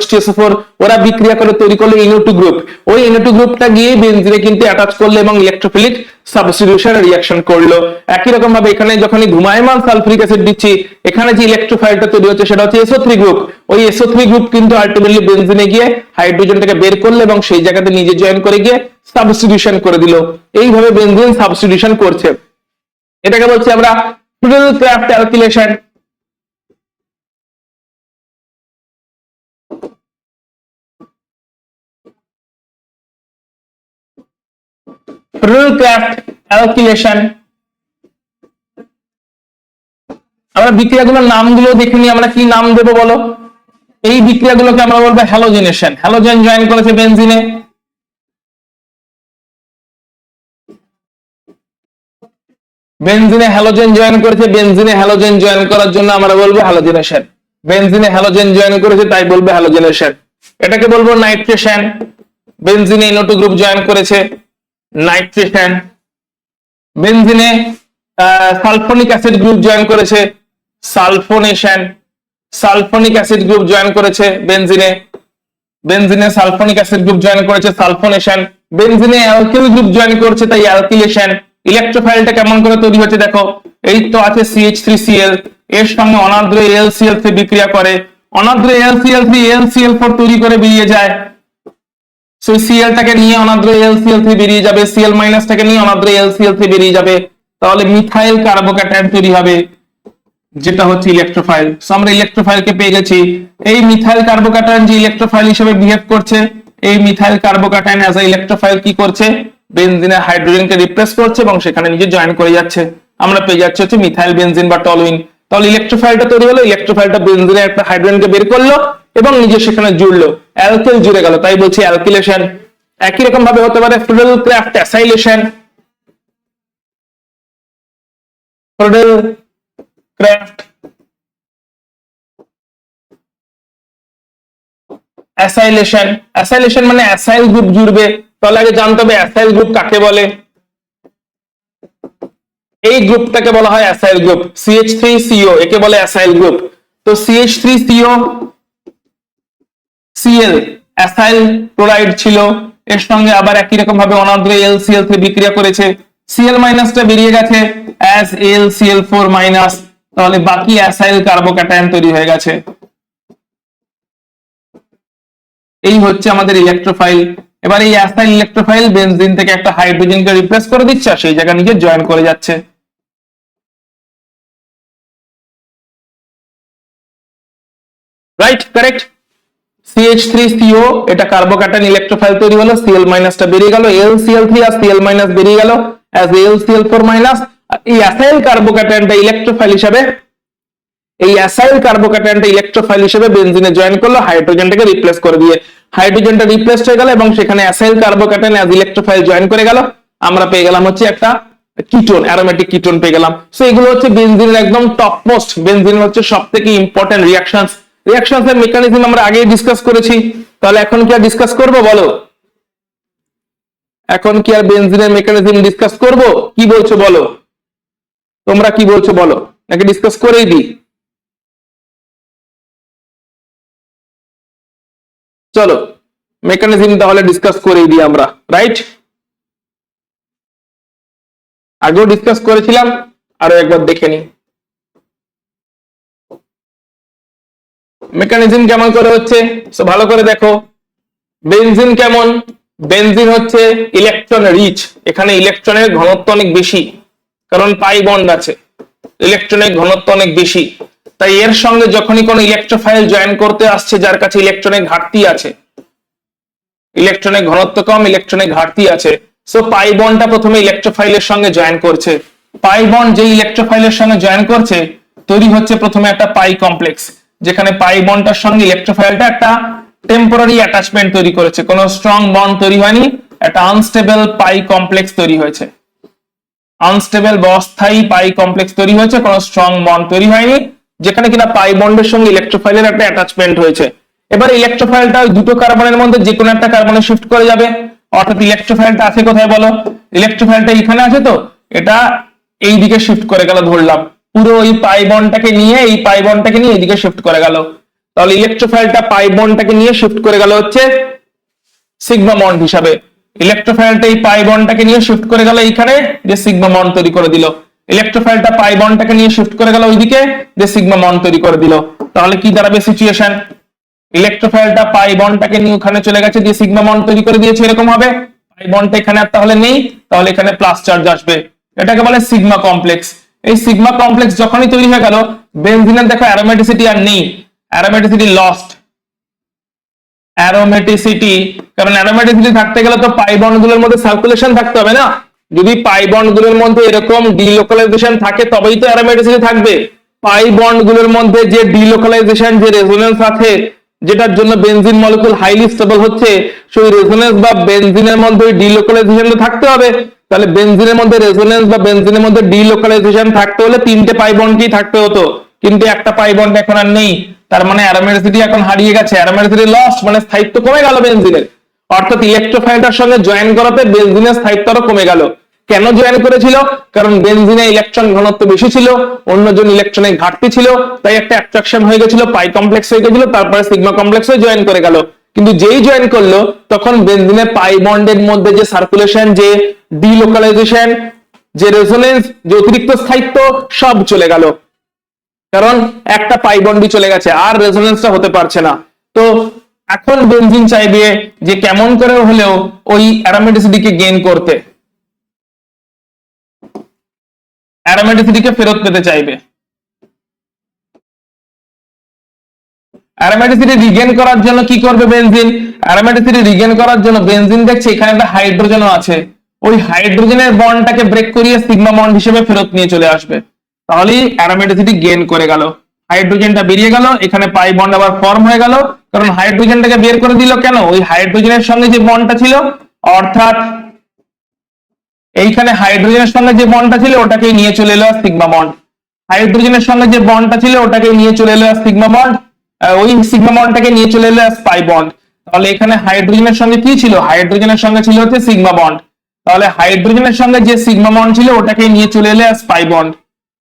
H2SO4, ওরা বিক্রিয়া করে তৈরি করলো NO2 গ্রুপ। ওই NO2 গ্রুপটা গিয়ে বেনজিনে কিন্তু অ্যাটাচ করলো এবং ইলেকট্রোফিলিক সাবস্টিটিউশন রিঅ্যাকশন করলো। একই রকম ভাবে এখানে যখনই ঘুমায়মান সালফিউরিক অ্যাসিড দিচ্ছি, এখানে যে ইলেকট্রোফাইলটা তৈরি হচ্ছে সেটা হচ্ছে SO3 গ্রুপ। ওই SO3 গ্রুপ কিন্তু আলটিমেটলি বেনজিনে গিয়ে হাইড্রোজেনটাকে বের করলো এবং সেই জায়গাতে নিজে জয়েন করে গিয়ে সাবস্টিটিউশন করে দিল। এইভাবে বেনজিন সাবস্টিটিউশন করছে, এটাকে বলছি আমরা ফ্রিডল-ক্রাফট অ্যালকিলেশন। ফ্রিডল-ক্রাফট অ্যালকিলেশন। আমরা বিক্রিয়াগুলোর নামগুলো দেখে নিই, আমরা কি নাম দেবো বলো? এই বিক্রিয়াগুলোকে আমরা বলবো হ্যালোজেনেশন। হ্যালোজেন জয়েন করেছে বেনজিনে, বেনজিনে হ্যালোজেন জয়েন করেছে, বেনজিনে হ্যালোজেন জয়েন করার জন্য আমরা বলবো হ্যালোজেনেশন। বেনজিনে হ্যালোজেন জয়েন করেছে তাই বলবো হ্যালোজেনেশন। এটাকে বলবো নাইট্রেশন। বেনজিনে NO2 গ্রুপ জয়েন করেছে, নাইট্রেশন। বেনজিনে সালফোনিক অ্যাসিড গ্রুপ জয়েন করেছে, sulphonation. Sulphonic acid group join করেছে বেনজিনে সালফোনিক অ্যাসিড গ্রুপ জয়েন করেছে, সালফোনেশন। বেনজিনে অ্যালকিল গ্রুপ জয়েন করছে তাই অ্যালকিলেশন। ইলেকট্রোফাইলটা কেমন করে তৈরি হচ্ছে দেখো, এই তো আছে CH3Cl, এর সঙ্গে অনার্দ্র AlCl3 বিক্রিয়া করে, অনার্দ্র AlCl3 AlCl4 তৈরি করে বেরিয়ে যায়। সো Cl-টাকে নিয়ে অনার্দ্র AlCl3 বেরিয়ে যাবে, Cl- টাকে নিয়ে অনার্দ্র AlCl3 বেরিয়ে যাবে, তাহলে মিথাইল কার্বোক্যাটায়ন তৈরি হবে, যেটা হচ্ছে ইলেকট্রোফাইল। সো আমরা ইলেকট্রোফাইলকে পেয়ে গেছি। এই মিথাইল কার্বোক্যাটায়ন যে ইলেকট্রোফাইল হিসেবে বিহেভ করছে, এই methyl carbocation as a electrophile কি করছে, বেনজিনের হাইড্রোজেনকে রিপ্লেস করছে এবং সেখানে নিজে জয়েন করে যাচ্ছে। আমরা পেয়ে যাচ্ছি হচ্ছে মিথাইল বেনজিন বা টলুইন। তাহলে ইলেকট্রোফাইলটা তৈরি হলো, ইলেকট্রোফাইলটা বেনজিনের একটা হাইড্রোজেনকে বের করলো এবং নিজে সেখানে জুড়লো, অ্যালকেল জুড়ে গেল, তাই বলছি অ্যালকিলেশন। একই রকম ভাবে হতে পারে Friedel craft acylation, Friedel craft acylation. Acylation মানে অ্যাসাইল গ্রুপ জুড়বে। তাহলে আগে জানতে হবে অ্যাসাইল গ্রুপ কাকে বলে। এই গ্রুপটাকে বলা হয় অ্যাসাইল গ্রুপ। CH3CO একে বলে অ্যাসাইল গ্রুপ। তো CH3CO Cl অ্যাসাইল ক্লোরাইড ছিল, এর সঙ্গে আবার একই রকম ভাবে অনাদ্র LCl3 বিক্রিয়া করেছে, Cl- টা বেরিয়ে গেছে as AlCl4-, তাহলে বাকি অ্যাসাইল কার্বোক্যাটায়ন তৈরি হয়ে গেছে। এই হচ্ছে আমাদের ইলেকট্রোফাইল। এবার এই অ্যাসাইল ইলেকট্রোফাইল বেনজিন থেকে একটা হাইড্রোজেনকে রিপ্লেস করে দিচ্ছে আর সেই জায়গা নিজে জয়েন করে যাচ্ছে। Right, correct. CH3CO এটা কার্বোক্যাটায়ন ইলেকট্রোফাইল তৈরি হলো, Cl- টা বেরিয়ে গেল, LCl3 আর Cl- বেরিয়ে গেল as AlCl4-। এই অ্যাসাইল কার্বোক্যাটায়নটা ইলেকট্রোফাইল হিসেবে, এই অ্যাসাইল কার্বোক্যাটায়নটা ইলেকট্রোফাইল হিসেবে বেনজিনে জয়েন করলো হাইড্রোজেনটাকে রিপ্লেস করে দিয়ে। হাইড্রোজেনটা রিপ্লেস হয়ে গেল এবং সেখানে acyl carbocation as electrophile join করে গেল। আমরা পেয়ে গেলাম হচ্ছে একটা কিটোন, অ্যারোমেটিক কিটোন পেয়ে গেলাম। সো এগুলো হচ্ছে বেনজিনের একদম টপ মোস্ট, বেনজিনের হচ্ছে সবথেকে ইম্পর্টেন্ট রিঅ্যাকশনস। রিঅ্যাকশনস এর মেকানিজম আমরা আগেই ডিসকাস করেছি, তাহলে এখন কি আর ডিসকাস করব বলো? এখন কি আর বেনজিনের মেকানিজম ডিসকাস করব? কি বলছো বলো, তোমরা কি বলছো বলো, নাকি ডিসকাস করেই দিই? চলো মেকানিজম তাহলে ডিসকাস করেই দিই আমরা, রাইট? আগেও ডিসকাস করেছিলাম, আরো একবার দেখে নিই মেকানিজম কেমন করে হচ্ছে। সো ভালো করে দেখো, বেনজিন কেমন? বেনজিন হচ্ছে ইলেকট্রন রিচ, এখানে ইলেকট্রনের ঘনত্ব অনেক বেশি, কারণ পাই বন্ড আছে, ইলেকট্রনের ঘনত্ব অনেক বেশি। তাই এর সঙ্গে যখনই কোনো ইলেকট্রোফাইল জয়েন করতে আসছে যার কাছে ইলেকট্রনের ঘাটতি আছে, ইলেকট্রনের ঘনত্ব কম, ইলেকট্রনের ঘাটতি আছে, সো পাই বন্ডটা প্রথমে ইলেকট্রোফাইলের সঙ্গে জয়েন করছে। পাই বন্ড যে ইলেকট্রোফাইলের সঙ্গে জয়েন করছে তৈরি হচ্ছে প্রথমে একটা পাই কমপ্লেক্স, যেখানে পাই বন্ডটার সঙ্গে ইলেকট্রোফাইলটা একটা টেম্পোরারি অ্যাটাচমেন্ট তৈরি করেছে, কোনো স্ট্রং বন্ড তৈরি হয়নি, একটা আনস্টেবল পাই কমপ্লেক্স তৈরি হয়েছে, আনস্টেবল বা অস্থায়ী পাই কমপ্লেক্স তৈরি হয়েছে, কোনো স্ট্রং বন্ড তৈরি হয়নি, যেখানে কিনা পাই বন্ডের সঙ্গে ইলেকট্রোফাইলের একটা অ্যাটাচমেন্ট হয়েছে। এবার ইলেকট্রোফাইলটা ওই দুটো কার্বনের মধ্যে যে কোনো একটা কার্বনে শিফট করে যাবে, অর্থাৎ ইলেকট্রোফাইলটা আছে কোথায় বলো? ইলেকট্রোফাইলটা এখানে আছে, তো এটা এই দিকে শিফট করে গেল ধরলাম, পুরো ওই পাই বন্ডটাকে নিয়ে, এই পাই বন্ডটাকে নিয়ে এইদিকে শিফট করে গেল। তাহলে ইলেকট্রোফাইলটা পাই বন্ডটাকে নিয়ে শিফট করে গেল হচ্ছে সিগমা বন্ড হিসাবে, ইলেকট্রোফাইলটা এই পাই বন্ডটাকে নিয়ে শিফট করে গেল এইখানে, যে সিগমা বন্ড তৈরি করে দিল। ইলেকট্রোফাইলটা পাই বন্ডটাকে নিয়ে শিফট করে গেল ওইদিকে, যে সিগমা বন্ড তৈরি করে দিল। তাহলে কি দাঁড়াবে সিচুয়েশন? ইলেকট্রোফাইলটা পাই বন্ডটাকে নিয়ে ওখানে চলে গেছে, দিয়ে সিগমা বন্ড তৈরি করে দিয়েছে, এরকম হবে। পাই বন্ডটা এখানে আর তাহলে নেই, তাহলে এখানে প্লাস চার্জ আসবে, এটাকে বলে সিগমা কমপ্লেক্স। এই সিগমা কমপ্লেক্স যখনই তৈরি হয়ে গেল, বেনজিনের দেখো অ্যারোমেটিসিটি আর নেই, অ্যারোমেটিসিটি লস্ট, অ্যারোমেটিসিটি, কারণ অ্যারোমেটিসিটি থাকতে গেলে তো পাই বন্ড গুলোর মধ্যে সার্কুলেশন থাকতে হবে না। যদি পাই বন্ড গুলোর মধ্যে এরকম ডিলোকালাইজেশন থাকে তবেই তো অ্যারোমেটিসিটি থাকবে। পাই বন্ড গুলোর মধ্যে যে ডিলোকালাইজেশন, যে রেজোনেন্স আছে, যেটার জন্য বেনজিন মলিকিউল হাইলি স্টেবল হচ্ছে, সেই রেজোনেন্স বা বেনজিনের মধ্যে ওই ডিলোকালাইজেশন থাকতে হবে। তাহলে বেনজিনের মধ্যে রেজোনেন্স বা বেনজিনের মধ্যে ডিলোকালাইজেশন থাকতে হলে তিনটে পাই বন্ড কি থাকতে হতো, কিন্তু একটা পাই বন্ড এখন আর নেই, তার মানে অ্যারোমেটিসিটি এখন হারিয়ে গেছে, অ্যারোমেটিসিটি লস্ট, মানে স্থায়িত্ব কমে গেল বেনজিনের। অর্থাৎ ইলেকট্রোফাইলটার সঙ্গে জয়েন করাতে বেনজিনের স্থায়িত্ব আরো কমে গেল। কেন জয়েন করেছিল? কারণ বেনজিনে ইলেকট্রন ঘনত্ব বেশি ছিল, অন্যজন ইলেকট্রনের ঘাটতি ছিল, তাই একটা অ্যাট্রাকশন হয়ে গেছিল, পাই কমপ্লেক্স হয়ে গেছিল, তারপরে সিগমা কমপ্লেক্স হয়ে জয়েন করে গেল। কিন্তু যেই জয়েন করলো তখন বেনজিনের পাই বন্ডের মধ্যে যে সার্কুলেশন, যে ডিলোকালাইজেশন, যে রেজোনেন্স, যে অতিরিক্ত স্থায়িত্ব সব চলে গেল, কারণ একটা পাই বন্ডই চলে গেছে, আর রেজোনেন্সটা হতে পারছে না। তো এখন বেনজিন চাইবে যে কেমন করে হলেও ওই অ্যারোমেটিসিটিকে গেইন করতে, অ্যারোমেটিসিটিকে ফেরত পেতে চাইবে। অ্যারোমেটিসিটি রিগেইন করার জন্য কি করবে বেনজিন? অ্যারোমেটিসিটি রিগেইন করার জন্য বেনজিন দেখছে এখানে একটা হাইড্রোজেনও আছে, ওই হাইড্রোজেনের বন্ডটাকে ব্রেক করিয়ে সিগমা বন্ড হিসেবে ফেরত নিয়ে চলে আসবে, তাহলেই অ্যারোমেটিসিটি গেইন করে গেল। হাইড্রোজেনটা বেরিয়ে গেল, এখানে পাই বন্ড আবার ফর্ম হয়ে গেল, কারণ হাইড্রোজেনটাকে বের করে দিল কেন? ওই হাইড্রোজেনের সঙ্গে যে বন্ডটা ছিল অর্থাৎ এইখানে হাইড্রোজেনের সঙ্গে যে বন্ডটা ছিল ওটাকে নিয়ে চলে এলো সিগমা বন্ড, হাইড্রোজেনের সঙ্গে যে বন্ডটা ছিল ওটাকে নিয়ে চলে এলো সিগমা বন্ড, ওই সিগমা বন্ডটাকে নিয়ে চলে এলো পাই বন্ড। তাহলে এখানে হাইড্রোজেনের সঙ্গে কি ছিল, হাইড্রোজেনের সঙ্গে ছিল হচ্ছে সিগমা বন্ড, তাহলে হাইড্রোজেনের সঙ্গে যে সিগমা বন্ড ছিল ওটাকে নিয়ে চলে এলো পাই বন্ড,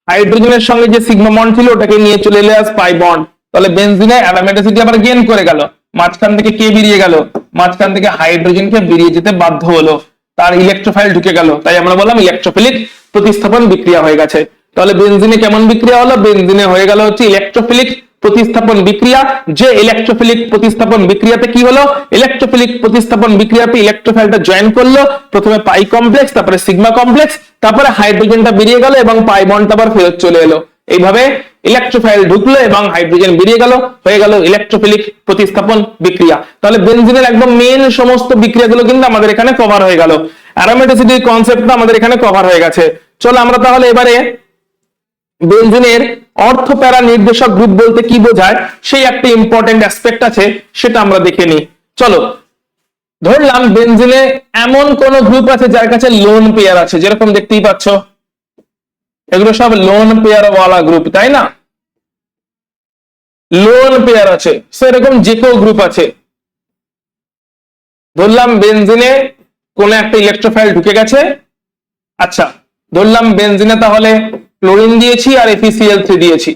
হাইড্রোজেনের সঙ্গে যে সিগমা বন্ড ছিল ওটাকে নিয়ে চলে এলো পাই বন্ড। তাহলে বেনজিনে অ্যারোমেটিসিটি আবার গেইন করে গেল, মাঝখান থেকে কে বেরিয়ে গেল, মাঝখান থেকে হাইড্রোজেনকে বেরিয়ে যেতে বাধ্য হলো, তার ইলেকট্রোফাইল ঢুকে গেল, তাই আমরা বললাম ইলেকট্রোফিলিক প্রতিস্থাপন বিক্রিয়া হয়ে গেছে। তাহলে বেনজিনে কেমন বিক্রিয়া হলো, বেনজিনে হয়ে গেল হচ্ছে ইলেকট্রোফিলিক প্রতিস্থাপন বিক্রিয়া। যে ইলেকট্রোফিলিক প্রতিস্থাপন বিক্রিয়াতে কি হলো, ইলেকট্রোফিলিক প্রতিস্থাপন বিক্রিয়াতে ইলেকট্রোফাইলটা জয়েন করলো, প্রথমে পাই কমপ্লেক্স, তারপরে সিগমা কমপ্লেক্স, তারপরে হাইড্রোজেনটা বেরিয়ে গেল এবং পাই বন্ডটা আবার ফেরত চলে এলো। এইভাবে ইলেকট্রোফাইল ঢুকলো এবং হাইড্রোজেন বেরিয়ে গেল, হয়ে গেল ইলেকট্রোফিলিক প্রতিস্থাপন বিক্রিয়া। তাহলে বেনজিনের একদম মেন সমস্ত বিক্রিয়াগুলো কিন্তু আমাদের এখানে কভার হয়ে গেল, অ্যারোমেটিসিটির কনসেপ্টটা আমাদের এখানে কভার হয়ে গেছে। চলো আমরা তাহলে এবারে বেনজিনের অর্থ প্যারা নির্দেশক গ্রুপ বলতে কি বোঝায় সেই একটা ইম্পর্টেন্ট অ্যাসপেক্ট আছে, সেটা আমরা দেখে নিই। চলো, ধরলাম বেনজিনে এমন কোন গ্রুপ আছে যার কাছে লোন পেয়ার আছে, যেরকম দেখতেই পাচ্ছ এগুলো সব লোন পেয়ার ওয়ালা গ্রুপ, তাই না, লোন পেয়ার আছে, সেরকম যে কেউ গ্রুপ আছে। ধরলাম বেনজিনে কোন একটা ইলেকট্রোফাইল ঢুকে গেছে, আচ্ছা ধরলাম বেনজিনে তাহলে ক্লোরিন দিয়েছি আর FeCl3 দিয়েছি,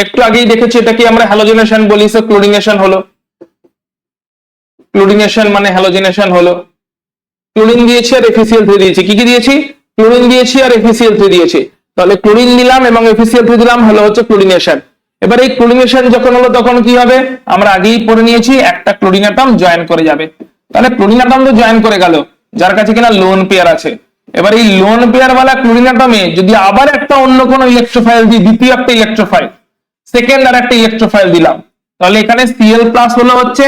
একটু আগেই দেখেছি এটা কি আমরা হ্যালোজেনেশন বলি, সো ক্লোরিনেশন হলো, ক্লোরিনেশন মানে হ্যালোজেনেশন হলো, ক্লোরিন দিয়েছি আর FeCl3 দিয়েছি, কি কি দিয়েছি, ক্লোরিন দিয়েছি আর FeCl3 দিয়েছি, তাহলে ক্লোরিন দিলাম এবং FeCl3 দিলাম, হলো হচ্ছে ক্লোরিনেশন। এবার এই ক্লোরিনেশন যখন হলো তখন কি হবে, আমরা আগেই পড়ে নিয়েছি একটা ক্লোরিন অ্যাটম জয়েন করে যাবে, তাহলে ক্লোরিন অ্যাটম তো জয়েন করে গেল যার কাছে কিনা লোন পেয়ার আছে। এবার এই লোন পেয়ার वाला ক্লোরিন অ্যাটমে যদি আবার একটা অন্য কোনো ইলেকট্রোফাইল দিই, দ্বিতীয় একটা ইলেকট্রোফাইল, সেকেন্ড আর একটা ইলেকট্রোফাইল দিলাম, তাহলে এখানে Cl+ হলো হচ্ছে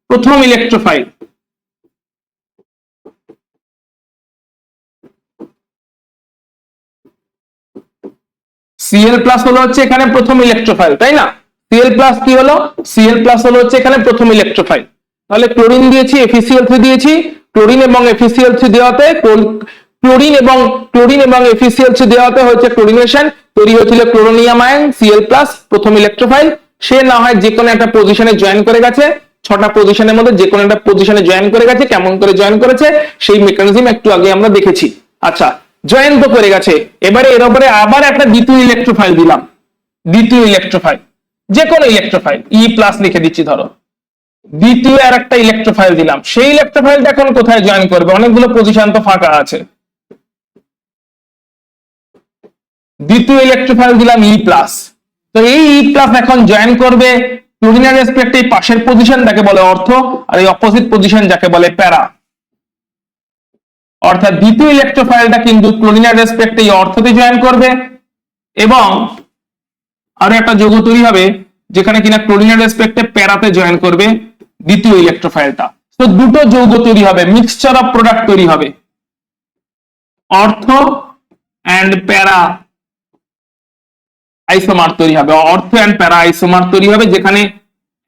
প্রথম ইলেকট্রোফাইল, Cl+ হলো হচ্ছে এখানে প্রথম ইলেকট্রোফাইল, তাই না, Cl+ কি হলো, Cl+ হলো হচ্ছে এখানে প্রথম ইলেকট্রোফাইল। তাহলে ক্লোরিন দিয়েছি, FeCl3 দিয়েছি, ক্লোরিন এবং FeCl3 দেওয়াতে ক্লোরিন এবং FeCl3 দেওয়াতে হচ্ছে ক্লোরিনেশন, তৈরি হয়েছিল ক্লোরোনিয়াম আয়ন, Cl+ প্রথম ইলেকট্রোফাইল, সে না হয় যে কোনো একটা পজিশনে জয়েন করে গেছে, 6টা পজিশনের মধ্যে যে কোনো একটা পজিশনে জয়েন করে গেছে, কেমন করে জয়েন করেছে সেই মেকানিজম একটু আগে আমরা দেখেছি। আচ্ছা, জয়েন তো করে গেছে, এবারে এর উপরে আবার একটা দ্বিতীয় ইলেকট্রোফাইল দিলাম, দ্বিতীয় ইলেকট্রোফাইল, যে কোনো ইলেকট্রোফাইল E+ লিখে দিচ্ছি, ধরো দ্বিতীয় আর একটা ইলেকট্রোফাইল দিলাম, সেই ইলেকট্রোফাইলটা এখন কোথায় জয়েন করবে, অনেকগুলো পজিশন তো ফাঁকা আছে, দ্বিতীয় ইলেকট্রোফাইল দিলাম E+, তো এই E+ এখন জয়েন করবে ক্লোরিনের রেসপেক্টে পাশের পজিশনটাকে বলে অর্থ, আর এই অপোজিট পজিশন যাকে বলে প্যারা, অর্থাৎ দ্বিতীয় ইলেকট্রোফাইলটা কিন্তু ক্লোরিনের রেসপেক্টে এই অর্থতে জয়েন করবে এবং আরো একটা যৌগ তৈরি হবে যেখানে কিনা ক্লোরিনের রেসপেক্টে প্যারাতে জয়েন করবে দ্বিতীয় ইলেকট্রোফাইলটা, তো দুটো যৌগ তৈরি হবে, মিক্সচার অফ প্রোডাক্ট তৈরি হবে, অর্থ এন্ড প্যারা আইসোমার তৈরি হবে, অর্থ এন্ড প্যারা আইসোমার তৈরি হবে, যেখানে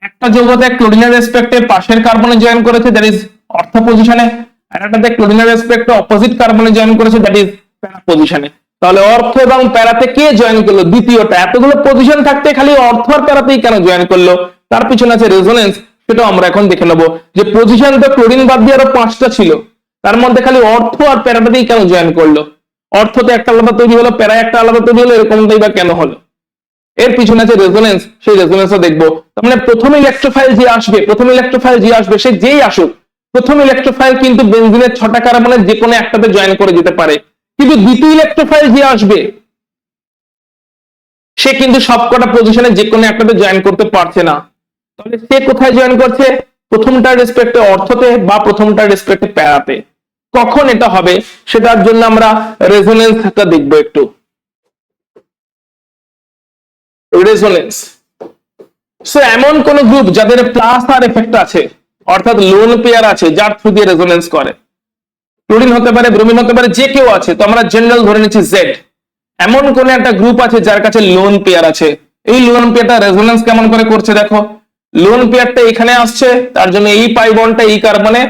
একটা যৌগতে ক্লোরিনের রেসপেক্টে পাশের কার্বনে জয়েন করেছে, দ্যাট ইজ অর্থ পজিশনে, আর একটাতে ক্লোরিনের রেসপেক্টে অপোজিট কার্বনে জয়েন করেছে, দ্যাট ইজ প্যারা পজিশনে। তাহলে অর্থ এবং প্যারাতে কে জয়েন করলো, দ্বিতীয়টা। এতগুলো পজিশন থাকতে খালি অর্থ আর প্যারাতেই কেন জয়েন করলো, তার পিছনে আছে রেজোনেন্স, সেটাও আমরা এখন দেখে নেবো, যে পজিশন তো ক্লোরিন বাদ দিয়ে আরো 5টা ছিল, তার মধ্যে খালি অর্থ আর প্যারাটাতেই কেন জয়েন করলো, অর্থতে একটা আলাদা তৈরি হলো, প্যারা একটা আলাদা তৈরি হলো, এরকমটাই বা কেন হলো, এর পিছনে আছে রেজোনেন্স, সেই রেজোনেন্সও দেখবো। তার মানে প্রথম ইলেকট্রোফাইল যে আসবে, সে যেই আসুক, প্রথম ইলেকট্রোফাইল কিন্তু বেনজিনের 6টা কার্বনের যে কোনো একটাতে জয়েন করে যেতে পারে, কিন্তু দ্বিতীয় ইলেকট্রোফাইল যে আসবে সে কিন্তু সবকটা পজিশনে যে কোনো একটাতে জয়েন করতে পারছে না, তাহলে সে কোথায় জয়েন করছে, প্রথমটার রেসপেক্টে অর্থতে বা প্রথমটার রেসপেক্টে প্যারাতে। কখন এটা হবে সেটার জন্য আমরা রেজোনেন্সটা দেখবো একটু, রেজোনেন্স। সো এমন কোন গ্রুপ যাদের প্লাস আর এফেক্ট আছে, অর্থাৎ লোন পেয়ার আছে, যার থ্রু দিয়ে রেজোনেন্স করে, ক্লোরিন হতে পারে, ব্রোমিন হতে পারে, যে কেউ আছে, তো আমরা জেনারেল ধরে নিচ্ছি জেড, এমন কোন একটা গ্রুপ আছে যার কাছে লোন পেয়ার আছে, এই লোন পেয়ারটা রেজোনেন্স কেমন করে করছে দেখো, লোন পেয়ারটা এখানে আসছে, তার জন্য এই পাই বন্ডটা এই কার্বনে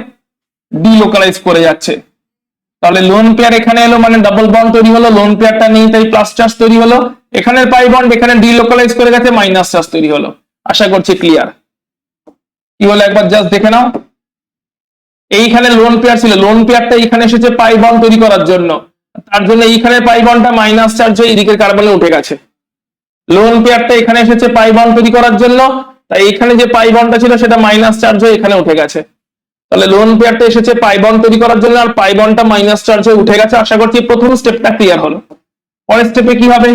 ডিলোকালাইজ করে যাচ্ছে। তাহলে লোন পেয়ার এখানে এলো মানে ডাবল বন্ড তৈরি হলো, লোন পেয়ারটা নেই তাই প্লাস চার্জ তৈরি হলো, এখানের পাই বন্ড এখানে ডিলোকালাইজ করে গেছে মাইনাস চার্জ তৈরি হলো। আশা করছি ক্লিয়ার। কি হলো একবার জাস্ট দেখে নাও, এইখানে লোন পেয়ার ছিল, লোন পেয়ারটা এখানে এসেছে পাই বন্ড তৈরি করার জন্য, তার জন্য এইখানে পাই বন্ডটা মাইনাস চার্জ হয়ে এদিকের কার্বনে উঠে গেছে। লোন পেয়ারটা এখানে এসেছে পাই বন্ড তৈরি করার জন্য, তাই এখানে যে পাই বন্ডটা ছিল সেটা মাইনাস চার্জ হয়ে এখানে উঠে গেছে। তাহলে লোন পেয়ারটা এসেছে পাই বন্ড তৈরি করার জন্য আর পাই বন্ডটা মাইনাস চার্জ হয়ে উঠে গেছে। আশা করছি প্রথম স্টেপটা ক্লিয়ার হলো। পরের স্টেপে কি হবে,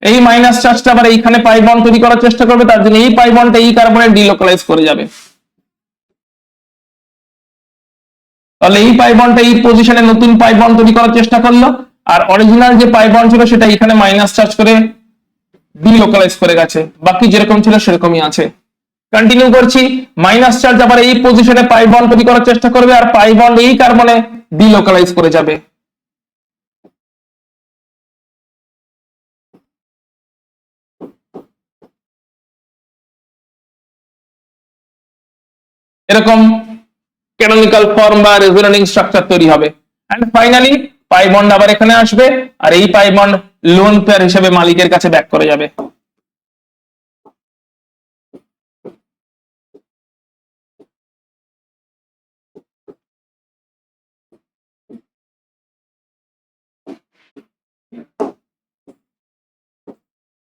এই মাইনাস চার্জটা আবার এইখানে পাই বন্ড তৈরি করার চেষ্টা করবে, তার জন্য এই পাই বন্ডটা এই কার্বনে ডিলোকালাইজ করে যাবে। তাহলে এই পাই বন্ডটা এই পজিশনে নতুন পাই বন্ড তৈরি করার চেষ্টা করলো, আর অরিজিনাল যে পাই বন্ড ছিল সেটা এখানে মাইনাস চার্জ করে ডিলোকালাইজ করে গেছে। বাকি যেরকম ছিল সেরকমই আছে। কন্টিনিউ করছি, মাইনাস চার্জ আবার এই পজিশনে পাই বন্ড তৈরি করার চেষ্টা করবে আর পাই বন্ড এই কার্বনে ডিলোকালাইজ করে যাবে। এরকম ক্যানোনিক্যাল ফর্ম বা রেজোনেটিং স্ট্রাকচার তৈরি হবে। এন্ড ফাইনালি পাই বন্ড আবার এখানে আসবে আর এই পাই বন্ড লোন পেয়ার হিসেবে মালিকের কাছে ব্যাক করে যাবে।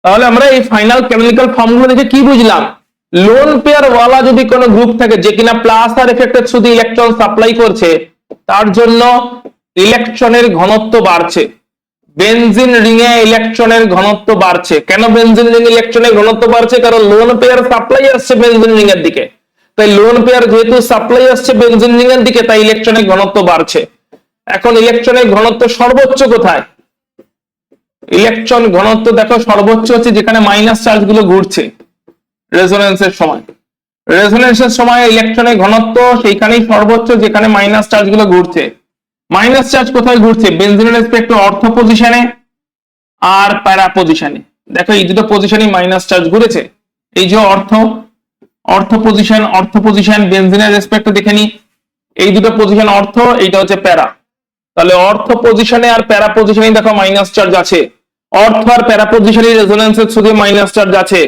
তাহলে আমরা এই ফাইনাল ক্যানোনিক্যাল ফর্মগুলো দেখে কি বুঝলাম, লোন পেয়ার ওয়ালা যদি কোনো গ্রুপ থাকে যে কিনা প্লাস আর এফেক্টের শুধু ইলেকট্রন সাপ্লাই করছে, তার জন্য ইলেকট্রনের ঘনত্ব বাড়ছে। বেনজিন রিং এ ইলেকট্রনের ঘনত্ব বাড়ছে। কেন বেনজিন রিং এ ইলেকট্রনের ঘনত্ব বাড়ছে? কারণ লোন পেয়ার সাপ্লাই আসছে বেনজিন রিং এর দিকে, তাই লোন পেয়ার যেহেতু সাপ্লাই আসছে বেনজিন রিং এর দিকে, তাই ইলেকট্রনের ঘনত্ব বাড়ছে। এখন ইলেকট্রনের ঘনত্ব সর্বোচ্চ কোথায়? ইলেকট্রন ঘনত্ব দেখো সর্বোচ্চ হচ্ছে যেখানে মাইনাস চার্জ গুলো ঘুরছে রেজোনেন্সের সময়। রেজোনেন্সের সময় ইলেকট্রনের ঘনত্ব সেইখানেই সর্বোচ্চ যেখানে মাইনাস চার্জ গুলো ঘুরছে। মাইনাস চার্জ কোথায় ঘুরছে? বেনজিনের রেসপেক্ট অর্থ পজিশনে আর প্যারা পজিশনে। দেখো এই দুটো পজিশনে মাইনাস চার্জ ঘুরেছে। এই যে অর্থ পজিশন বেনজিনের রেসপেক্টে দেখে নি, এই দুটো পজিশন অর্থ, এইটা হচ্ছে প্যারা। তাহলে অর্থ পজিশনে আর প্যারা পজিশনে দেখো মাইনাস চার্জ আছে। অর্থ আর প্যারা পজিশনে রেজোনেন্সের শুধু মাইনাস চার্জ আছে,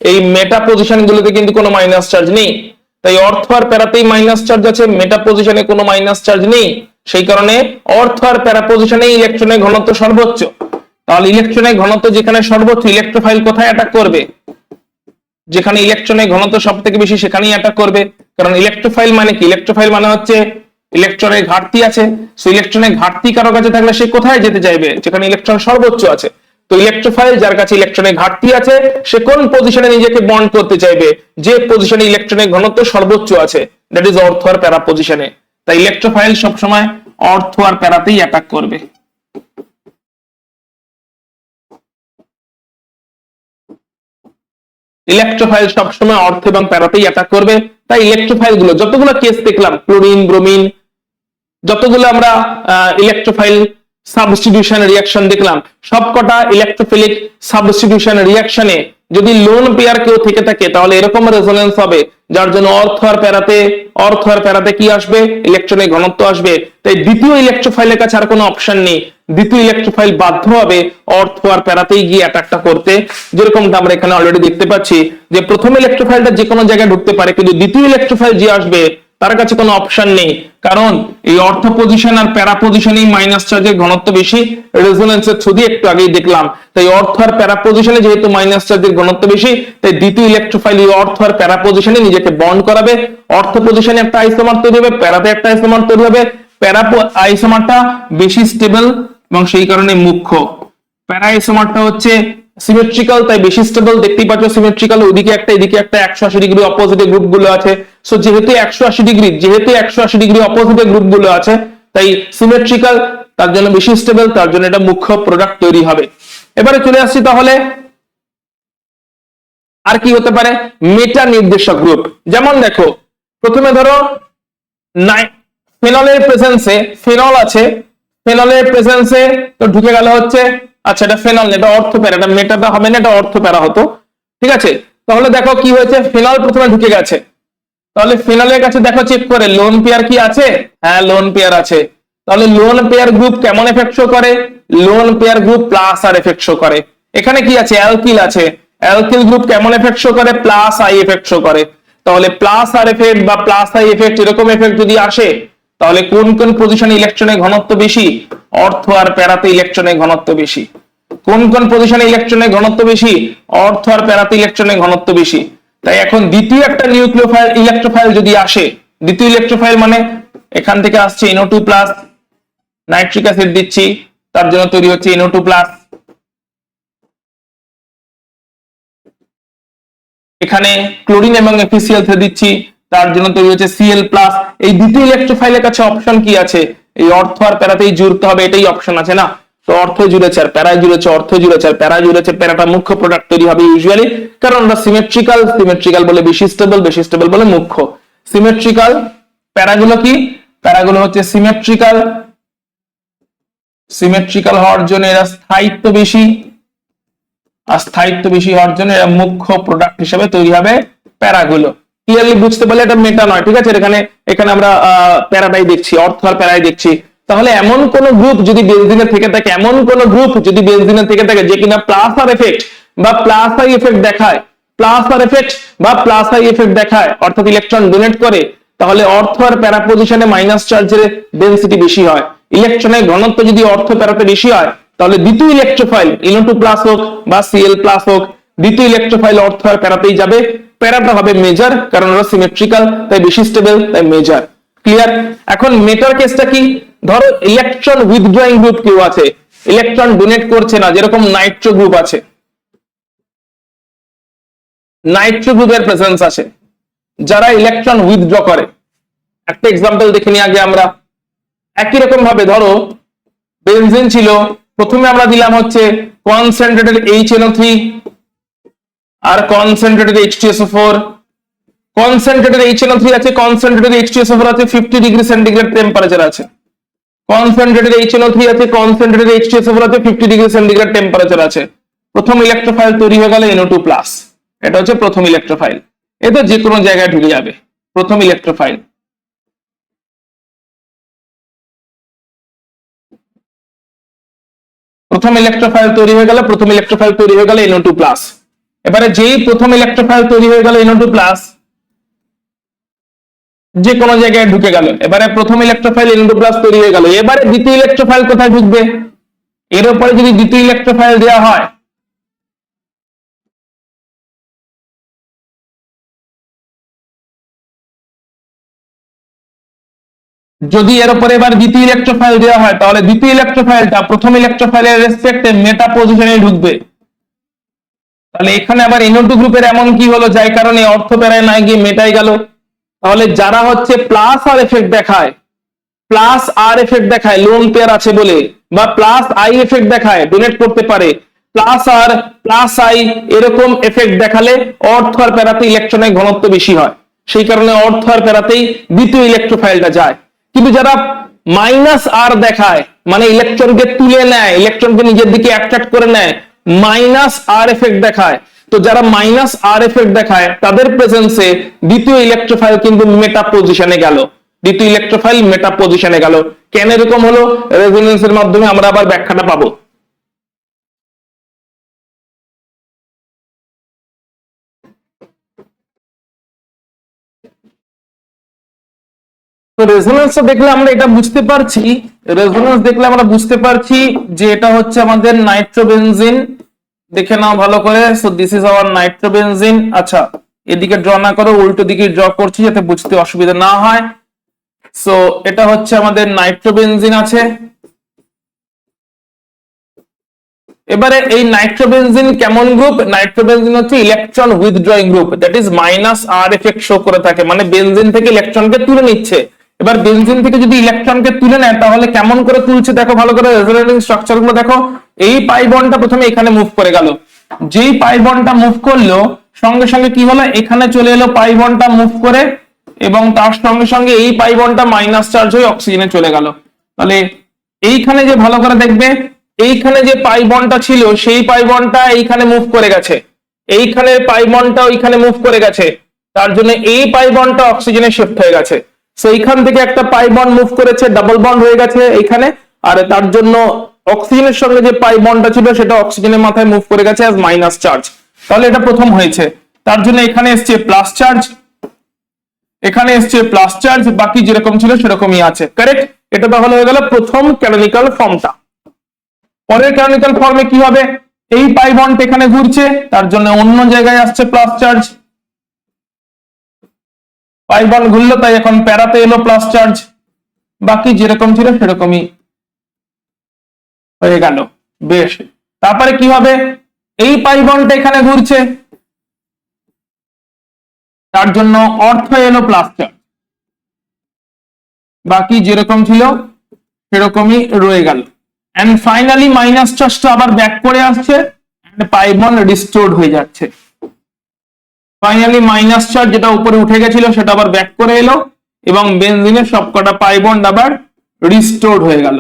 এই মেটা পজিশন গুলোতে কিন্তু কোনো মাইনাস চার্জ নেই। তাই অর্থ আর প্যারাতেই মাইনাস চার্জ আছে, মেটা পজিশনে কোনো মাইনাস চার্জ নেই। সেই কারণে অর্থ আর প্যারা পজিশনে ইলেকট্রনের ঘনত্ব সর্বোচ্চ। তাহলে ইলেকট্রনের ঘনত্ব যেখানে সর্বোচ্চ, ইলেকট্রোফাইল কোথায় অ্যাটাক করবে? যেখানে ইলেকট্রনের ঘনত্ব সব থেকে বেশি সেখানেই অ্যাটাক করবে। কারণ ইলেকট্রোফাইল মানে কি? ইলেকট্রোফাইল মানে হচ্ছে ইলেকট্রনের ঘাটতি আছে। সো ইলেকট্রনের ঘাটতি কারো কাছে থাকলে সে কোথায় যেতে চাইবে? যেখানে ইলেকট্রন সর্বোচ্চ আছে। তো ইলেকট্রোফাইল যার কাছে ইলেকট্রনের ঘাটতি আছে সে কোন পজিশনে নিজেকে বন্ড করতে চাইবে? যে পজিশনে ইলেকট্রনের ঘনত্ব সর্বোচ্চ আছে, দ্যাট ইজ অর্থ আর প্যারা পজিশনে। তাই ইলেকট্রোফাইল সবসময় অর্থ আর প্যারাতেই অ্যাটাক করবে। ইলেকট্রোফাইল সবসময় অর্থ এবং প্যারাতেই অ্যাটাক করবে। তাই ইলেকট্রোফাইল গুলো যতগুলো কেস দেখলাম, ক্লোরিন, ব্রোমিন, যতগুলো আমরা ইলেকট্রোফাইল সাবস্টিটিউশন রিঅ্যাকশন দেখলাম, সবকটা ইলেকট্রোফিলিক সাবস্টিটিউশন রিঅ্যাকশনে যদি লোন পেয়ার কেউ থেকে থাকে তাহলে এরকম রেজোনেন্স হবে, যার জন্য অর্থ আর প্যারাতে কি আসবে? ইলেকট্রনের ঘনত্ব আসবে। তাই দ্বিতীয় ইলেকট্রোফাইলের কাছে আর কোনো অপশন নেই, দ্বিতীয় ইলেকট্রোফাইল বাধ্য হবে অর্থ আর প্যারাতেই গিয়ে অ্যাটাকটা করতে। যেরকমটা আমরা এখানে অলরেডি দেখতে পাচ্ছি যে প্রথম ইলেকট্রোফাইলটা যে কোনো জায়গায় ঢুকতে পারে, কিন্তু দ্বিতীয় ইলেকট্রোফাইল যে আসবে তার কাছে কোনো অপশন নেই, কারণ এই অর্থ পজিশন আর প্যারা পজিশনেই মাইনাস চার্জের ঘনত্ব বেশি। রেজোনেন্সের ছবি একটু আগেই দেখলাম। তাই অর্থ আর প্যারা পজিশনে যেহেতু মাইনাস চার্জের ঘনত্ব বেশি, তাই দ্বিতীয় ইলেকট্রোফাইল এই অর্থ আর প্যারা পজিশনে নিজেকে বন্ড করাবে। অর্থ পজিশনে একটা আইসোমার তৈরি হবে, প্যারাতে একটা আইসোমার তৈরি হবে। প্যারা আইসোমারটা বেশি স্টেবল এবং সেই কারণে মুখ্য। প্যারা আইসোমারটা হচ্ছে সিমেট্রিক্যাল, তাই বেশি স্টেবল। দেখতেই পাচ্ছ সিমেট্রিক্যাল, ওইদিকে একটা এদিকে একটা 180 ডিগ্রি অপোজিটে গ্রুপ গুলো আছে। সো যেহেতু 180 ডিগ্রি অপোজিটে গ্রুপ গুলো আছে, তাই সিমেট্রিক্যাল, তার জন্য বেশি স্টেবল, তার জন্য এটা মুখ্য প্রোডাক্ট তৈরি হবে। এবারে চলে আসছি তাহলে আর কি হতে পারে? মেটা নির্দেশক গ্রুপ। যেমন দেখো প্রথমে ধরো ফেনলের প্রেজেন্সে, ফেনল আছে, ফেনলের প্রেজেন্সে তো ঢুকে গেল হচ্ছে, আচ্ছা এটা ফেনল, এটা অর্থ প্যারা, এটা মেটাটা হবে না, এটা অর্থ প্যারা হতো। ঠিক আছে, তাহলে দেখো কি হয়েছে, ফেনল প্রথমে ঢুকে গেছে। তাহলে ফিনলের কাছে দেখো চেক করে লোন পেয়ার কি আছে, হ্যাঁ লোন পেয়ার আছে। তাহলে লোন পেয়ার গ্রুপ কেমন এফেক্ট শো করে, লোন পেয়ার গ্রুপ প্লাস আর এফেক্ট শো করে। এখানে কি আছে, অ্যালকিল আছে, অ্যালকিল গ্রুপ কেমন এফেক্ট শো করে, প্লাস আই এফেক্ট শো করে। তাহলে প্লাস আর এফেক্ট বা প্লাস আই এফেক্ট এরকম এফেক্ট যদি আসে, তাহলে কোন কোন পজিশনে ইলেকট্রনের ঘনত্ব বেশি, অর্থ আর প্যারাতে ইলেকট্রনের ঘনত্ব বেশি। কোন কোন পজিশনে ইলেকট্রনের ঘনত্ব বেশি, অর্থ আর প্যারাতে ইলেকট্রনের ঘনত্ব বেশি। তাই এখন দ্বিতীয় একটা নিউক্লিওফাইল ইলেকট্রোফাইল যদি আসে, দ্বিতীয় ইলেকট্রোফাইল মানে এখান থেকে আসছে NO2 প্লাস, নাইট্রিক অ্যাসিড দিচ্ছি, তার জন্য তৈরি হচ্ছে NO2 প্লাস। এখানে ক্লোরিন এবং FeCl3 দিচ্ছি, তার জন্য তৈরি হচ্ছে Cl প্লাস। এই দ্বিতীয় ইলেকট্রোফাইলের কাছে অপশন কি আছে, এই অর্থ আর প্যারাতেই জুড়তে হবে, এটাই অপশন আছে না। তো অর্থ জুড়েছে আর প্যারা জুড়েছে, অর্থ জুড়েছে আর প্যারা জুড়েছে, প্যারাটা মুখ্য প্রোডাক্ট তৈরি হবে ইউজুয়ালি, কারণ আমরা সিমেট্রিক্যাল, সিমেট্রিক্যাল বলে বেশি স্টেবল, বেশি স্টেবল বলে মুখ্য। সিমেট্রিক্যাল, প্যারাগুলো কি, প্যারাগুলো হচ্ছে সিমেট্রিক্যাল, সিমেট্রিক্যাল হওয়ার জন্য এরা স্থায়িত্ব বেশি, আর স্থায়িত্ব বেশি হওয়ার জন্য এরা মুখ্য প্রোডাক্ট হিসেবে তৈরি হবে প্যারাগুলো। ক্লিয়ারলি বুঝতে পারলে এটা মেটা নয়, ঠিক আছে। এখানে আমরা প্যারাটাই দেখছি, অর্থ আর প্যারাই দেখছি। তাহলে এমন কোন গ্রুপ যদি বেনজিনে থেকে থাকে, এমন কোন গ্রুপ যদি বেনজিনে থেকে থাকে যে কিনা প্লাস আর এফেক্ট বা প্লাস আই এফেক্ট দেখায়, প্লাস আর এফেক্ট বা প্লাস আই এফেক্ট দেখায়, অর্থাৎ ইলেকট্রন ডোনেট করে, তাহলে অর্থ আর প্যারা পজিশনে মাইনাস চার্জের ডেনসিটি বেশি হয়। ইলেকট্রনের ঘনত্ব যদি অর্থ প্যারাতে বেশি হয়, তাহলে দ্বিতীয় ইলেকট্রোফাইল NO2 প্লাস হোক বা Cl প্লাস হোক, দ্বিতীয় ইলেকট্রোফাইল অর্থ আর প্যারাতেই যাবে। প্যারাটা হবে মেজর, কারণ ওরা সিমেট্রিক্যাল, তাই বেশি স্টেবল, তাই মেজর। ক্লিয়ার। এখন মেটার কেসটা কি, ধরো ইলেকট্রন উইথড্রয়িং গ্রুপ কেউ আছে, ইলেকট্রন ডোনেট করছে না, যেরকম নাইট্রো গ্রুপ আছে, নাইট্রো গ্রুপের প্রেজেন্স আছে, যারা ইলেকট্রন উইথড্র করে। একটা এক্সাম্পল দেখে নিই আগে আমরা। একই রকম ভাবে ধরো বেনজিন ছিল, প্রথমে আমরা দিলাম হচ্ছে কনসেন্ট্রেটেড HNO3 আর কনসেন্ট্রেটেড H2SO4। কনসেন্ট্রেটেড HNO3 আছে, কনসেন্ট্রেটেড H2SO4 আছে, 50 ডিগ্রি সেন্টিগ্রেড টেম্পারেচার আছে। কনসেন্ট্রেটেড HNO3 আছে, কনসেন্ট্রেটেড H2SO4 আছে, 50 ডিগ্রি সেন্টিগ্রেড টেম্পারেচার আছে। প্রথম ইলেকট্রোফাইল তৈরি হয়ে গেল NO2 প্লাস, এটা হচ্ছে প্রথম ইলেকট্রোফাইল। এটা যে কোনো জায়গায় ঢুকে যাবে, প্রথম ইলেকট্রোফাইল। প্রথম ইলেকট্রোফাইল তৈরি হয়ে গেল, প্রথম ইলেকট্রোফাইল তৈরি হয়ে গেল NO2 প্লাস। এবারে যেই প্রথম ইলেকট্রোফাইল তৈরি হয়ে গেল NO2 প্লাস, যে কোনো জায়গায় ঢুকে গেল। এবারে প্রথম ইলেকট্রোফাইল NO2 প্লাস তৈরি হয়ে গেল, এবারে দ্বিতীয় ইলেকট্রোফাইল কোথায় ঢুকবে, এর উপরে যদি দ্বিতীয় ইলেকট্রোফাইল দেওয়া হয়, যদি এর উপরে এবার দ্বিতীয় ইলেকট্রোফাইল দেওয়া হয়, তাহলে দ্বিতীয় ইলেকট্রোফাইলটা প্রথম ইলেকট্রোফাইলের রেসপেক্টে মেটা পজিশনে ঢুকবে। তাহলে এখানে আবার NO2 গ্রুপের এমন কি হলো, যার কারণে অর্থ প্যারায় নাই গিয়ে মেটাই গেল। তাহলে যারা হচ্ছে প্লাস আর এফেক্ট দেখায়, প্লাস আর এফেক্ট দেখায় লোন পেয়ার আছে বলে, বা প্লাস আই এফেক্ট দেখায়, ডোনেট করতে পারে, প্লাস আর প্লাস আই এরকম এফেক্ট দেখালে অর্থ আর প্যারাতে ইলেকট্রনের ঘনত্ব বেশি হয়, সেই কারণে অর্থ আর প্যারাতেই দ্বিতীয় ইলেকট্রোফাইলটা যায়। কিন্তু যারা মাইনাস আর দেখায়, মানে ইলেকট্রনকে তুলে নেয়, ইলেকট্রনকে নিজের দিকে অ্যাট্রাক্ট করে নেয়, মাইনাস আর এফেক্ট দেখায়, তো যারা মাইনাস আর এফেক্ট দেখায় তাদের প্রেজেন্সে দ্বিতীয় ইলেকট্রোফাইল কিন্তু মেটা পজিশনে গেল, দ্বিতীয় ইলেকট্রোফাইল মেটা পজিশনে গেল। কেন এরকম হলো, রেজোনেন্সের মাধ্যমে আমরা আবার ব্যাখ্যাটা পাবো। তো রেজোনেন্স দেখলে আমরা এটা বুঝতে পারছি, রেজোনেন্স দেখলে আমরা বুঝতে পারছি যে এটা হচ্ছে আমাদের নাইট্রোবেনজিন। দেখে নাও ভালো করে। So this is our nitrobenzene. আচ্ছা, এদিকে ড্র না করো, উল্টো দিকে ড্র করছি যাতে বুঝতে অসুবিধা না হয়। সো এটা হচ্ছে আমাদের নাইট্রোবেনজিন আছে। এবারে এই নাইট্রোবেনজিন কেমন গ্রুপ, নাইট্রোবেনজিন হচ্ছে electron withdrawing group, that is minus R effect show করে থাকে, মানে বেনজিন থেকে ইলেকট্রনকে তুলে নিচ্ছে। এবার বেনজিন থেকে যদি ইলেকট্রনকে তুলে নেয় তাহলে কেমন করে তুলছে দেখো ভালো করে, রেজোনেটিং স্ট্রাকচার গুলো দেখো। এই পাই বন্ডটা প্রথমে এখানে মুভ করে গেল, যেই পাই বন্ডটা মুভ করলো সঙ্গে সঙ্গে কি হলো, এখানে চলে এলো পাই বন্ডটা মুভ করে, এবং তার সঙ্গে সঙ্গে এই পাই বন্ডটা মাইনাস চার্জ হয়ে অক্সিজেনে চলে গেল। তাহলে এইখানে যে ভালো করে দেখবে, এইখানে যে পাই বন্ডটা ছিল সেই পাই বন্ডটা এইখানে মুভ করে গেছে, এইখানে পাই বন্ডটা ওইখানে মুভ করে গেছে, তার জন্য এই পাই বন্ডটা অক্সিজেনে শিফট হয়ে গেছে। সো এইখান থেকে একটা পাই বন্ড মুভ করেছে, ডাবল বন্ড হয়ে গেছে এইখানে, আর তার জন্য অক্সিজেনের সঙ্গে যে পাই বন্ডটা ছিল সেটা অক্সিজেনের মাথায় মুভ করে গেছে অ্যাজ মাইনাস চার্জ। তাহলে এটা প্রথম হয়েছে, তার জন্য এখানে এসছে প্লাস চার্জ, এখানে এসছে প্লাস চার্জ, বাকি যেরকম ছিল সেরকমই আছে। কারেক্ট? এটা তাহলে হয়ে গেল প্রথম ক্যানোনিক্যাল ফর্মটা। পরের ক্যানোনিক্যাল ফর্মে কি হবে? এই পাই বন্ড এখানে ঘুরছে, তার জন্য অন্য জায়গায় আসছে প্লাস চার্জ, পাই বন্ড ঘুরলো তাই এখন প্যারাতে এলো প্লাস চার্জ, বাকি যেরকম ছিল সেরকমই হয়ে গেল। বেশ, তারপরে কি হবে? এই পাই বন্ডটা এখানে ঘুরছে, তার জন্য অর্থ এলো প্লাস চার্জ, বাকি যেরকম ছিল সেরকমই রয়ে গেল। এন্ড ফাইনালি মাইনাস চার্জটা আবার ব্যাক করে আসছে এন্ড পাই বন্ড রিস্টোরড হয়ে যাচ্ছে। ফাইনালি মাইনাস চার্জ যেটা উপরে উঠে গেছিল সেটা আবার ব্যাক করে এলো এবং বেনজিনের সবকটা পাই বন্ড আবার রিস্টোরড হয়ে গেল।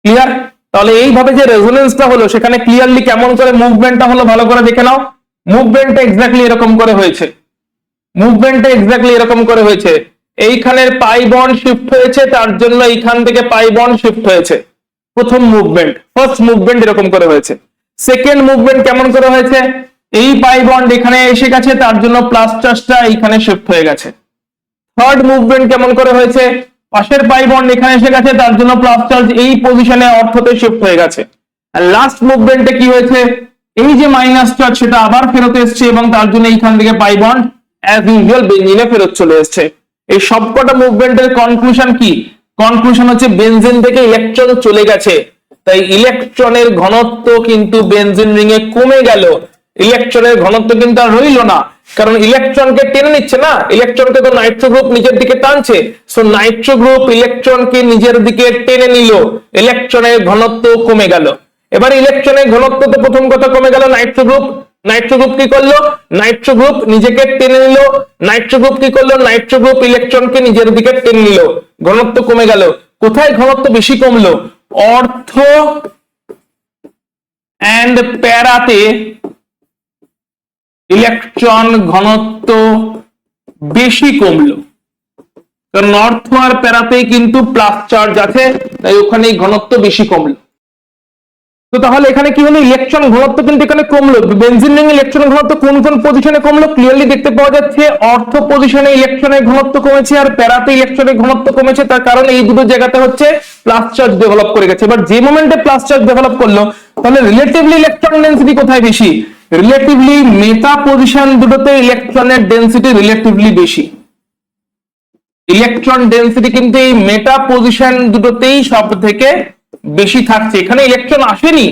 ক্লিয়ার? তাহলে এইভাবে যে রেজোনেন্সটা হলো সেখানে ক্লিয়ারলি কেমন করে মুভমেন্টটা হলো ভালো করে দেখে নাও। মুভমেন্টটা এক্স্যাক্টলি এরকম করে হয়েছে, মুভমেন্টটা এক্স্যাক্টলি এরকম করে হয়েছে। এইখানের পাই বন্ড শিফট হয়েছে, তার জন্য এইখান থেকে পাই বন্ড শিফট হয়েছে। প্রথম মুভমেন্ট, ফার্স্ট মুভমেন্ট এরকম করে হয়েছে। সেকেন্ড মুভমেন্ট কেমন করে হয়েছে? এই পাই বন্ড এখানে এসে গেছে, তার জন্য প্লাস চার্জটা এইখানে শিফট হয়ে গেছে। থার্ড মুভমেন্ট কেমন করে হয়েছে? পাশের পাই বন্ড এখানে এসে গেছে, তার জন্য প্লাস চার্জ এই পজিশনে অর্থতে শিফট হয়ে গেছে। আর লাস্ট মুভমেন্টে কি হয়েছে? এই যে মাইনাস চার্জ সেটা আবার ফেরত এসছে এবং তার জন্য এইখান থেকে পাই বন্ড অ্যাজ ইউজুয়াল বেনজিনে ফেরত চলে এসছে। এই সবকটা মুভমেন্টের কনক্লুশন কি? কনক্লুশন হচ্ছে বেনজিন থেকে ইলেকট্রন চলে গেছে, তাই ইলেকট্রনের ঘনত্ব কিন্তু বেনজিন রিং এ কমে গেল। ইলেকট্রনের ঘনত্ব কিন্তু আর রইল না, কারণ ইলেকট্রনকে টেনে নিচ্ছে না, ইলেকট্রনকে তো নাইট্রো গ্রুপ নিজের দিকে টানছে। সো নাইট্রো গ্রুপ ইলেকট্রনকে নিজের দিকে টেনে নিল, ইলেকট্রনের ঘনত্ব কমে গেল। এবার ইলেকট্রনের ঘনত্ব তো প্রথম কথা কমে গেল, নাইট্রো গ্রুপ কি করলো? নাইট্রো গ্রুপ নিজেকে টেনে নিল। নাইট্রো গ্রুপ কি করলো? নাইট্রো গ্রুপ ইলেকট্রনকে নিজের দিকে টেনে নিল, ঘনত্ব কমে গেল। কোথায় ঘনত্ব বেশি কমলো? অর্থ এন্ড প্যারাতে ইলেকট্রন ঘনত্ব বেশি কমলো, কারণ অর্থ আর প্যারাতেই কিন্তু প্লাস চার্জ আছে, তাই ওখানে ঘনত্ব বেশি কমলো। তো তাহলে এখানে কি হলো? ইলেকট্রন ঘনত্ব কিন্তু এখানে কমলো। বেনজিন রিং ইলেকট্রন ঘনত্ব কোন কোন পজিশনে কমলো? ক্লিয়ারলি দেখতে পাওয়া যাচ্ছে অর্থ পজিশনে ইলেকট্রনের ঘনত্ব কমেছে আর প্যারাতে ইলেকট্রনের ঘনত্ব কমেছে। তার কারণ এই দুটো জায়গাতে হচ্ছে প্লাস চার্জ ডেভেলপ করে গেছে। এবার যে মোমেন্টে প্লাস চার্জ ডেভেলপ করলো, তাহলে রিলেটিভলি ইলেকট্রন ডেনসিটি কোথায় বেশি? রিলেটিভলি মেটা পজিশন দুটোতে ইলেকট্রনের ডেনসিটি রিলেটিভলি বেশি। ইলেকট্রন ডেনসিটি কিন্তু এই মেটা পজিশন দুটোতেই সব থেকে বেশি থাকছে। এখানে ইলেকট্রন আসেনি,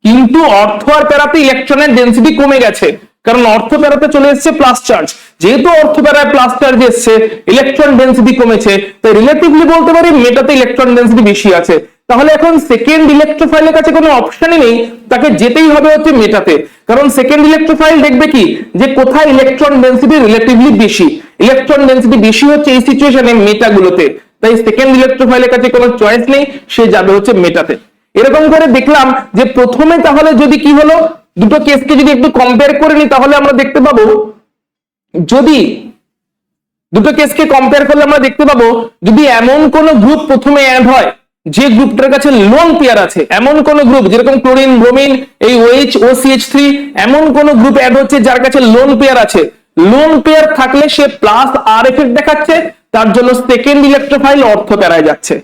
কিন্তু অর্থ আর প্যারাতে ইলেকট্রনের ডেনসিটি কমে গেছে, কারণ অর্থ প্যারাতে চলে এসেছে প্লাস চার্জ। যেহেতু অর্থ প্যারায় প্লাস চার্জ এসছে, ইলেকট্রন ডেনসিটি কমেছে, তাই রিলেটিভলি বলতে পারি মেটাতে ইলেকট্রন ডেনসিটি বেশি আছে। তাহলে এখন সেকেন্ড ইলেকট্রোফাইলের কাছে কোনো অপশনই নেই, তাকে যেতেই হবে হচ্ছে মেটাতে। কারণ সেকেন্ড ইলেকট্রোফাইল দেখবে কি, যে কোথায় ইলেকট্রন ডেনসিটি রিলেটিভলি বেশি। ইলেকট্রন ডেনসিটি বেশি হচ্ছে এই সিচুয়েশনে মেটাগুলোতে, তাই সেকেন্ড ইলেকট্রোফাইলের কাছে কোনো চয়েস নেই, সে যাবে হচ্ছে মেটাতে। এরকম করে দেখলাম যে প্রথমে তাহলে যদি কি হলো, দুটো কেসকে যদি একটু কম্পেয়ার করে নিই, তাহলে আমরা দেখতে পাবো, যদি দুটো কেসকে কম্পেয়ার করলে আমরা দেখতে পাবো, যদি এমন কোন গ্রুপ প্রথমে অ্যাড হয় যে গ্রুপটার কাছে লোন পেয়ার আছে, এমন কোন গ্রুপ যেরকম ক্লোরিন, ব্রোমিন, এই OH OCH3, এমন কোন গ্রুপ অ্যাড হচ্ছে যার কাছে লোন পেয়ার আছে, লোন পেয়ার থাকলে সে প্লাস আর এফেক্ট দেখাচ্ছে, তার জন্য সেকেন্ড ইলেকট্রোফাইল অর্থ প্যারায় যাচ্ছে।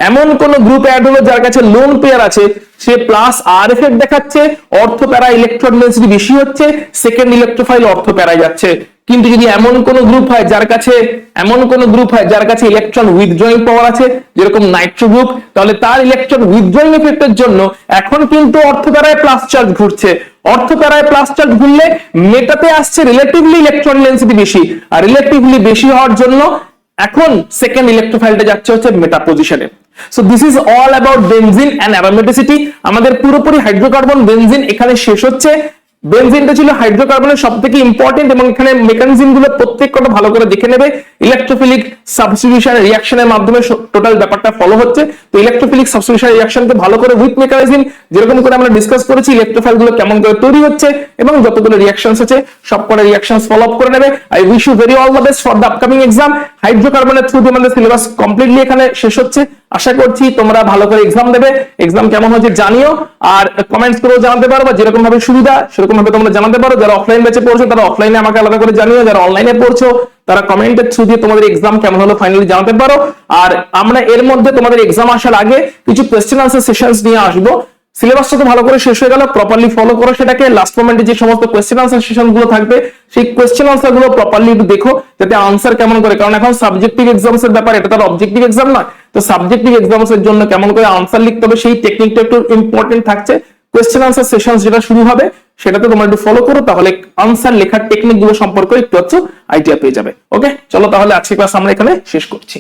এমন কোন গ্রুপ অ্যাড হলো যার কাছে লোন পেয়ার আছে, সে প্লাস আর এফেক্ট দেখাচ্ছে, অর্থ প্যারা ইলেকট্রন ডেনসিটি বেশি হচ্ছে, সেকেন্ড ইলেকট্রোফাইল অর্থ প্যারায় যাচ্ছে। কিন্তু যদি এমন কোন গ্রুপ হয় যার কাছে ইলেকট্রন উইথড্রয়িং পাওয়ার আছে, যেরকম নাইট্রো গ্রুপ, তাহলে তার ইলেকট্রন উইথড্রয়িং এফেক্টের জন্য এখন কিন্তু অর্থ প্যারায় প্লাস চার্জ ঘুরছে। অর্থ প্যারায় প্লাস চার্জ ঘুরলে মেটাতে আসছে রিলেটিভলি ইলেকট্রন ডেনসিটি বেশি, আর রিলেটিভলি বেশি হওয়ার জন্য এখন সেকেন্ড ইলেকট্রোফাইলটা যাচ্ছে হচ্ছে মেটা পজিশনে। So this is all about benzene and aromaticity. আমাদের পুরোপুরি হাইড্রোকার্বন বেনজিন এখানে শেষ হচ্ছে। বেনজিনটা ছিল হাইড্রোকার্বনের সব থেকে ইম্পর্টেন্ট, এবং এখানে মেকানিজম গুলো প্রত্যেকটা ভালো করে দেখে নেবে। ইলেকট্রোফিলিক সাবস্টিটিউশন রিঅ্যাকশনের মাধ্যমে টোটাল ব্যাপারটা ফলো হচ্ছে। তো ইলেকট্রোফিলিক সাবস্টিটিউশন রিঅ্যাকশনকে ভালো করে উইথ মেকানিজম যেরকম করে আমরা ডিসকাস করেছি, ইলেকট্রোফাইল গুলো কেমন করে তৈরি হচ্ছে এবং যতগুলো রিঅ্যাকশনস আছে সব কটা রিঅ্যাকশনস ফলো আপ করে নেবে। I wish you very all the best for the upcoming exam. হাইড্রোকার্বনের থ্রু দিয়ে আমাদের সিলেবাস কমপ্লিটলি এখানে শেষ হচ্ছে। আশা করছি তোমরা ভালো করে এক্সাম দেবে। এক্সাম কেমন হচ্ছে জানিও, আর কমেন্টস করেও জানাতে পারো, বা যেরকম ভাবে সুবিধা সেরকম ভাবে তোমরা জানাতে পারো। যারা অফলাইন ব্যাচে পড়ছো তারা অফলাইনে আমাকে আলাদা করে জানিও, যারা অনলাইনে পড়ছো তারা কমেন্টের থ্রু দিয়ে তোমাদের এক্সাম কেমন হলো ফাইনালি জানাতে পারো। আর আমরা এর মধ্যে তোমাদের এক্সাম আসার আগে কিছু কোয়েশ্চেন আনসার সেশনস নিয়ে আসবো। সিলেবাসটা তো ভালো করে শেষ হয়ে গেল, প্রপারলি ফলো করো সেটাকে। লাস্ট মোমেন্টে যে সমস্ত কোয়েশ্চেন আনসার সেশন গুলো থাকবে সেই কোয়েশ্চেন আনসার গুলো প্রপারলি একটু দেখো, যাতে আনসার কেমন করে, কারণ এখন সাবজেক্টিভ এক্সামস এর ব্যাপার, এটা তো অবজেক্টিভ এক্সাম না। তো সাবজেক্টিভ এক্সামস এর জন্য কেমন করে আনসার লিখতে হবে সেই টেকনিকটা একটু ইম্পর্টেন্ট থাকছে। কোয়েশ্চেন আনসার সেশন যেটা শুরু হবে সেটাতে তোমরা একটু ফলো করো, তাহলে আনসার লেখার টেকনিক গুলো সম্পর্কে একটু আইডিয়া পেয়ে যাবে। ওকে, চলো তাহলে আজকে ক্লাস আমরা এখানে শেষ করছি।